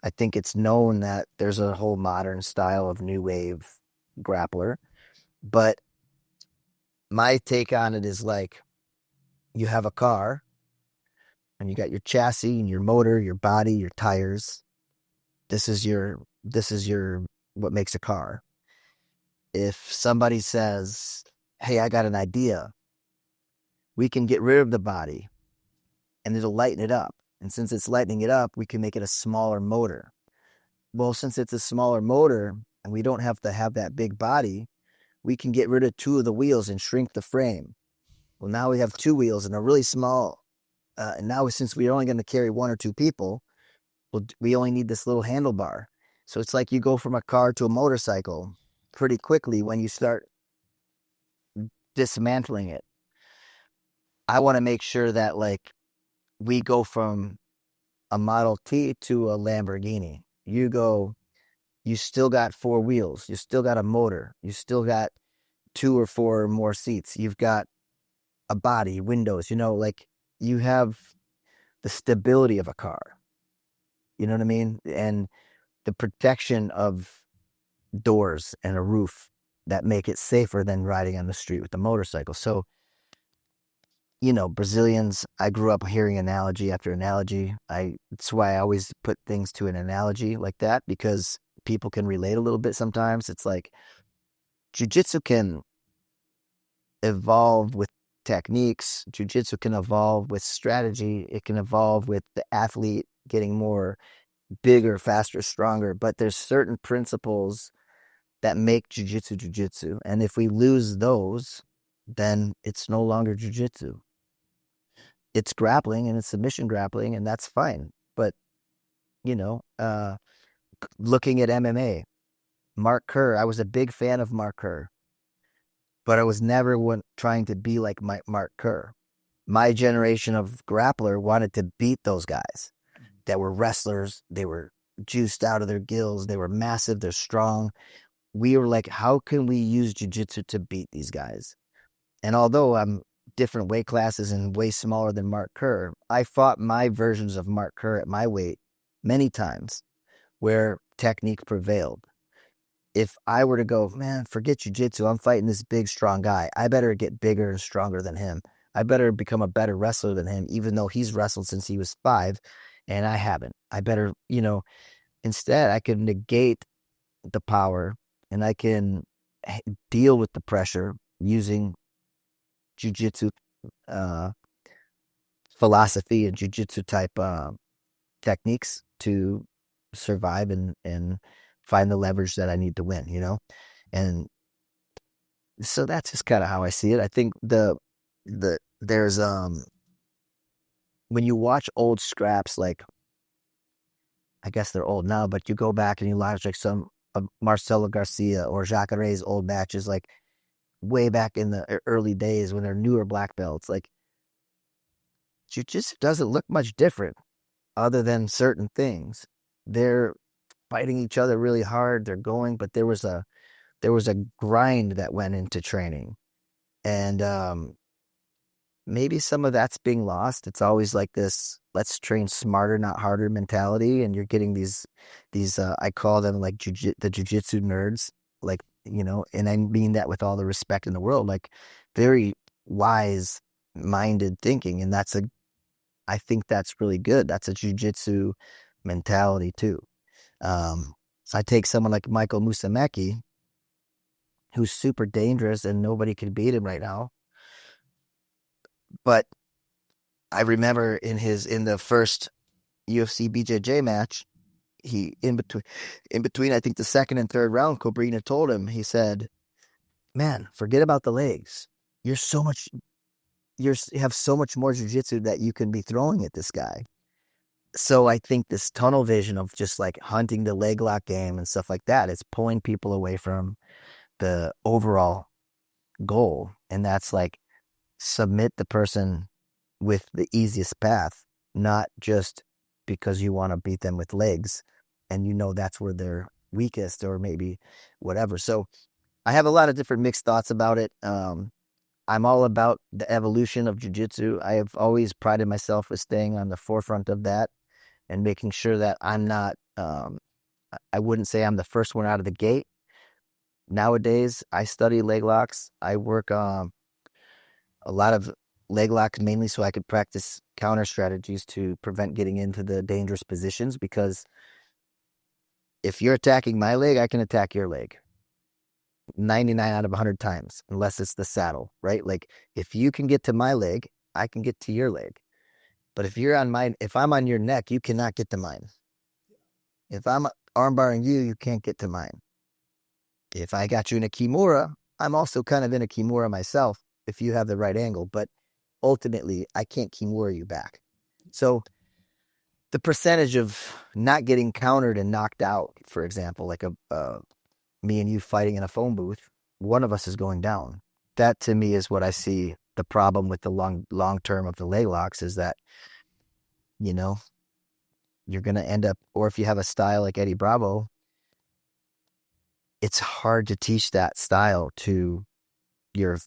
I think it's known that there's a whole modern style of new wave grappler. But my take on it is like, you have a car, and you got your chassis and your motor, your body, your tires. This is your what makes a car. If somebody says, "Hey, I got an idea. We can get rid of the body and it'll lighten it up. And since it's lightening it up, we can make it a smaller motor." Well, since it's a smaller motor and we don't have to have that big body, we can get rid of 2 of the wheels and shrink the frame. Well, now we have 2 wheels and a really small, and now since we're only going to carry 1 or 2 people, well, we only need this little handlebar. So it's like you go from a car to a motorcycle pretty quickly when you start dismantling it. I want to make sure that, like, we go from a Model T to a Lamborghini. You still got 4 wheels. You still got a motor. You still got 2 or 4 more seats. You've got a body, windows, you know, like, you have the stability of a car. You know what I mean? And the protection of doors and a roof that make it safer than riding on the street with a motorcycle. So, you know, Brazilians, I grew up hearing analogy after analogy. That's why I always put things to an analogy like that, because people can relate a little bit sometimes. It's like, jiu-jitsu can evolve with techniques. Jiu-jitsu can evolve with strategy. It can evolve with the athlete getting more bigger, faster, stronger. But there's certain principles that make jiu-jitsu jiu-jitsu. And if we lose those, then it's no longer jiu-jitsu. It's grappling and it's submission grappling, and that's fine. But, you know, looking at MMA, Mark Kerr, I was a big fan of Mark Kerr, but I was never trying to be like Mark Kerr. My generation of grappler wanted to beat those guys that were wrestlers. They were juiced out of their gills. They were massive. They're strong. We were like, how can we use jiu-jitsu to beat these guys? And although I'm different weight classes and way smaller than Mark Kerr, I fought my versions of Mark Kerr at my weight many times where technique prevailed. If I were to go, man, forget jiu-jitsu, I'm fighting this big, strong guy. I better get bigger and stronger than him. I better become a better wrestler than him, even though he's wrestled since he was 5 and I haven't. I better, instead I can negate the power and I can deal with the pressure using jiu-jitsu philosophy and jiu-jitsu type techniques to survive and find the leverage that I need to win, And so that's just kind of how I see it. I think there's when you watch old scraps, like I guess they're old now, but you go back and you watch like some of Marcelo Garcia or Jacare's old matches, like way back in the early days when they're newer black belts, like jiu-jitsu doesn't look much different other than certain things. They're fighting each other really hard. They're going, but there was a grind that went into training. And maybe some of that's being lost. It's always like this, let's train smarter, not harder mentality. And you're getting these I call them like the jiu-jitsu nerds, like, and I mean that with all the respect in the world, like very wise minded thinking. And I think that's really good. That's a jiu-jitsu mentality too. So I take someone like Michael Musameki, who's super dangerous and nobody can beat him right now. But I remember in the first UFC BJJ match, he in between I think the second and third round, Cobrinha told him, he said, "Man, forget about the legs. You have so much more jiu-jitsu that you can be throwing at this guy." So I think this tunnel vision of just like hunting the leg lock game and stuff like that is pulling people away from the overall goal. And that's like submit the person with the easiest path, not just because you want to beat them with legs and that's where they're weakest or maybe whatever. So I have a lot of different mixed thoughts about it. I'm all about the evolution of jiu-jitsu. I have always prided myself with staying on the forefront of that and making sure that I'm not, I wouldn't say I'm the first one out of the gate. Nowadays, I study leg locks. I work a lot of leg locks mainly so I could practice counter strategies to prevent getting into the dangerous positions, because if you're attacking my leg, I can attack your leg 99 out of 100 times, unless it's the saddle, right? Like if you can get to my leg, I can get to your leg. But if I'm on your neck, you cannot get to mine. If I'm armbarring you, you can't get to mine. If I got you in a kimura, I'm also kind of in a kimura myself if you have the right angle, but ultimately I can't kimura you back. So the percentage of not getting countered and knocked out, for example, like me and you fighting in a phone booth, one of us is going down. That to me is what I see the problem with the long term of the leg locks, is that, you're going to end up, or if you have a style like Eddie Bravo, it's hard to teach that style to your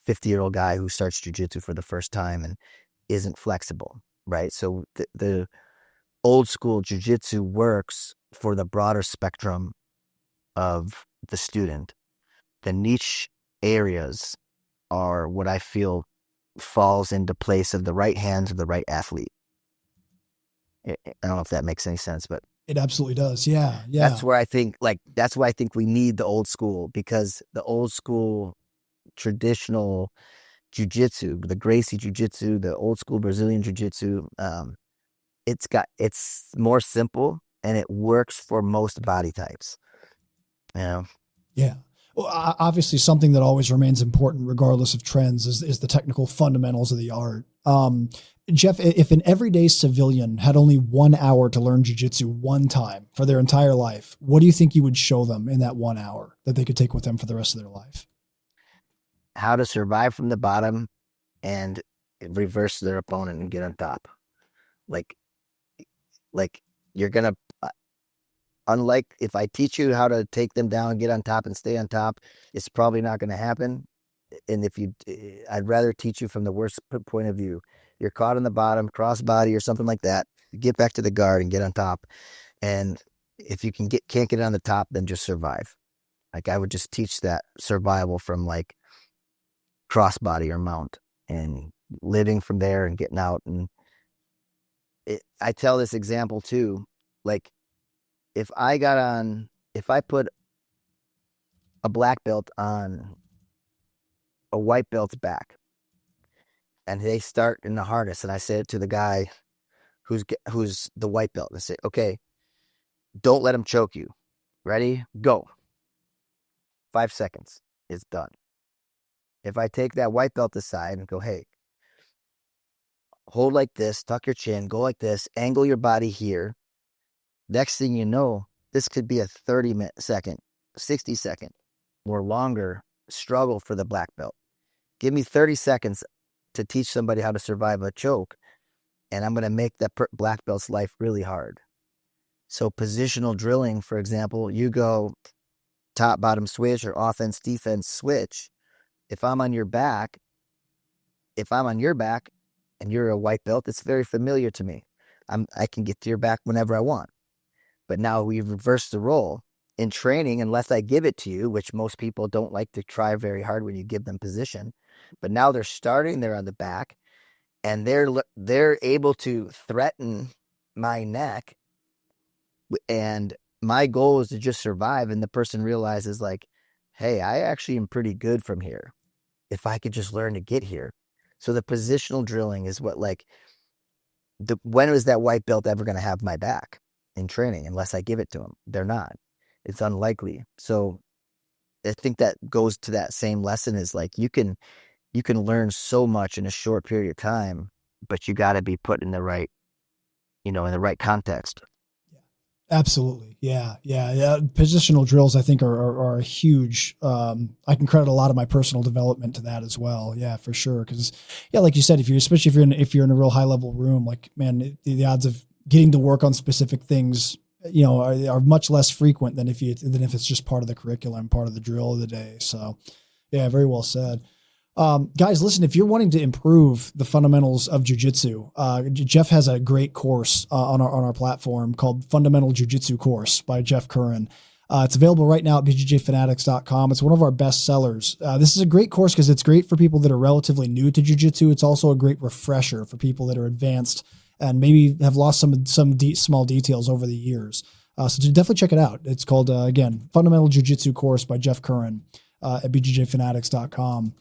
50-year-old guy who starts jiu-jitsu for the first time and isn't flexible, right? So the old school jiu-jitsu works for the broader spectrum of the student. The niche areas are what I feel falls into place of the right hands of the right athlete. I don't know if that makes any sense, but it absolutely does. Yeah. That's why I think we need the old school, because the old school traditional jiu-jitsu, the Gracie jiu-jitsu, the old school Brazilian jiu-jitsu, it's more simple and it works for most body types. Yeah. Well, obviously something that always remains important regardless of trends is the technical fundamentals of the art. Jeff, if an everyday civilian had only 1 hour to learn jiu-jitsu one time for their entire life, what do you think you would show them in that 1 hour that they could take with them for the rest of their life? How to survive from the bottom and reverse their opponent and get on top. Like you're going to, unlike if I teach you how to take them down, get on top and stay on top, it's probably not going to happen. And I'd rather teach you from the worst point of view. You're caught on the bottom, crossbody or something like that. Get back to the guard and get on top. And if you can't get on the top, then just survive. Like I would just teach that survival from like crossbody or mount and living from there and getting out. And I tell this example too, like if I put a black belt on a white belt's back and they start in the harness and I say it to the guy who's the white belt and I say, okay, don't let him choke you. Ready? Go. 5 seconds. It's done. If I take that white belt aside and go, hey, hold like this, tuck your chin, go like this, angle your body here. Next thing you know, this could be a 30-second, 60-second or longer struggle for the black belt. Give me 30 seconds to teach somebody how to survive a choke, and I'm going to make that black belt's life really hard. So positional drilling, for example, you go top, bottom switch or offense, defense switch. If I'm on your back and you're a white belt, it's very familiar to me. I can get to your back whenever I want. But now we've reversed the role. In training, unless I give it to you, which most people don't like to try very hard when you give them position, but now they're starting there on the back and they're able to threaten my neck. And my goal is to just survive. And the person realizes like, hey, I actually am pretty good from here. If I could just learn to get here. So the positional drilling is what like, when is that white belt ever going to have my back in training? Unless I give it to them, they're not. It's unlikely. So I think that goes to that same lesson is like, you can learn so much in a short period of time, but you got to be put in the right, in the right context. Absolutely. Yeah. Positional drills, I think are a huge, I can credit a lot of my personal development to that as well. Yeah, for sure. Cause yeah, like you said, especially if you're in a real high level room, like, man, the odds of getting to work on specific things, are much less frequent than if it's just part of the curriculum, part of the drill of the day. So yeah, very well said. Guys, listen, if you're wanting to improve the fundamentals of jiu-jitsu, Jeff has a great course on our platform called Fundamental Jiu-Jitsu Course by Jeff Curran. It's available right now at bjjfanatics.com. It's one of our best sellers. This is a great course because it's great for people that are relatively new to jiu-jitsu. It's also a great refresher for people that are advanced and maybe have lost some small details over the years. So definitely check it out. It's called, again, Fundamental Jiu-Jitsu Course by Jeff Curran at bjjfanatics.com.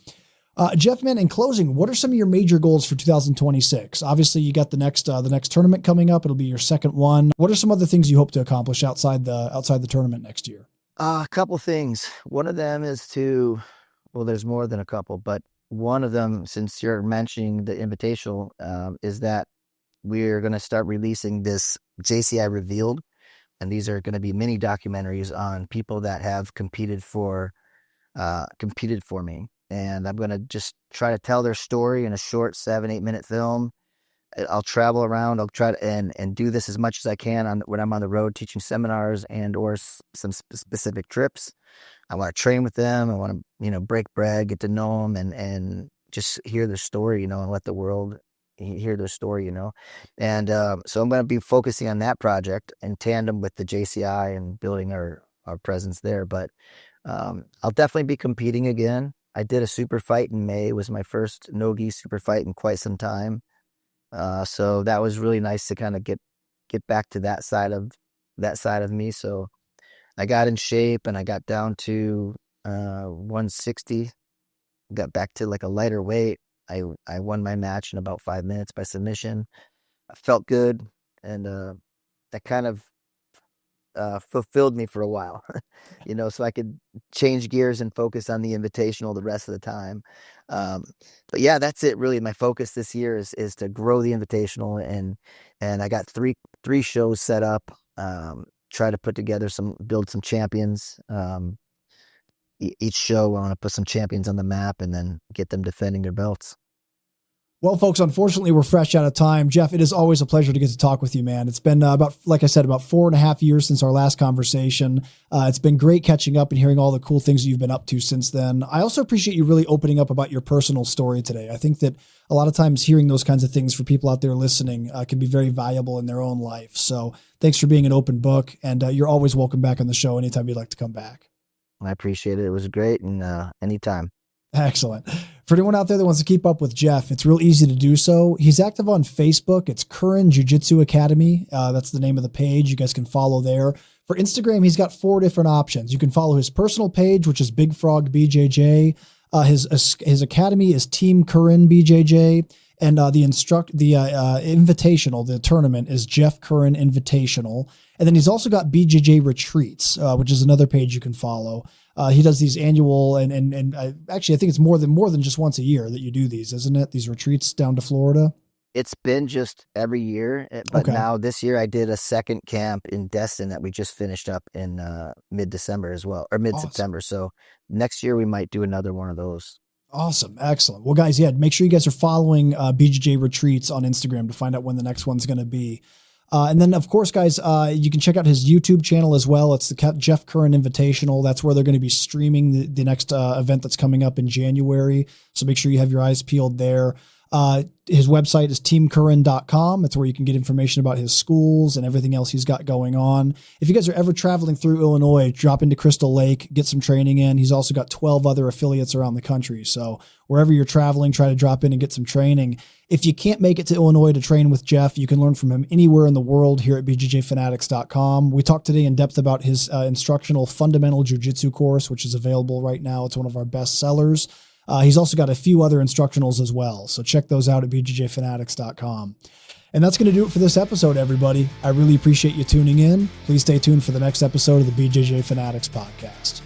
Jeff, man, in closing, what are some of your major goals for 2026? Obviously, you got the next tournament coming up. It'll be your second one. What are some other things you hope to accomplish outside the tournament next year? A couple things. One of them is there's more than a couple, but one of them, since you're mentioning the invitational, is that we're going to start releasing this JCI Revealed, and these are going to be mini documentaries on people that have competed for me. And I'm going to just try to tell their story in a short 7-8 minute film. I'll travel around. I'll try to and do this as much as I can when I'm on the road teaching seminars and or some specific trips. I want to train with them. I want to, break bread, get to know them and just hear their story, and let the world hear their story, And so I'm going to be focusing on that project in tandem with the JCI and building our presence there. But I'll definitely be competing again. I did a super fight in May. It was my first no-gi super fight in quite some time. So that was really nice to kind of get back to that side of me. So I got in shape and I got down to 160, got back to like a lighter weight. I won my match in about 5 minutes by submission. I felt good. And that kind of fulfilled me for a while, so I could change gears and focus on the invitational the rest of the time. But yeah, that's it really. My focus this year is to grow the invitational and I got three shows set up, try to put together build some champions. Each show I want to put some champions on the map and then get them defending their belts. Well, folks, unfortunately, we're fresh out of time. Jeff, it is always a pleasure to get to talk with you, man. It's been like I said, about 4.5 years since our last conversation. It's been great catching up and hearing all the cool things you've been up to since then. I also appreciate you really opening up about your personal story today. I think that a lot of times hearing those kinds of things for people out there listening can be very valuable in their own life. So thanks for being an open book, and you're always welcome back on the show anytime you'd like to come back. I appreciate it. It was great, and anytime. Excellent. For anyone out there that wants to keep up with Jeff, it's real easy to do so. He's active on Facebook. It's Curran Jiu-Jitsu Academy. That's the name of the page. You guys can follow there. For Instagram, he's got 4 different options. You can follow his personal page, which is Big Frog BJJ. His academy is Team Curran BJJ. And the invitational, the tournament, is Jeff Curran Invitational. And then he's also got BJJ Retreats, which is another page you can follow. He does these annual and actually I think it's more than just once a year that you do these, isn't it? These retreats down to Florida. It's been just every year, but now this year I did a second camp in Destin that we just finished up in mid-December as well, or mid-September. Awesome. So next year we might do another one of those. Awesome. Excellent. Well, guys, yeah, make sure you guys are following BJJ Retreats on Instagram to find out when the next one's going to be. And then, of course, guys, you can check out his YouTube channel as well. It's the Jeff Curran Invitational. That's where they're going to be streaming the next event that's coming up in January. So make sure you have your eyes peeled there. His website is teamcurran.com. That's where you can get information about his schools and everything else he's got going on. If you guys are ever traveling through Illinois, drop into Crystal Lake, get some training in. He's also got 12 other affiliates around the country. So wherever you're traveling, try to drop in and get some training. If you can't make it to Illinois to train with Jeff, you can learn from him anywhere in the world here at BJJFanatics.com. We talked today in depth about his instructional fundamental jiu-jitsu course, which is available right now. It's one of our best sellers. He's also got a few other instructionals as well. So check those out at BJJFanatics.com. And that's going to do it for this episode, everybody. I really appreciate you tuning in. Please stay tuned for the next episode of the BJJ Fanatics podcast.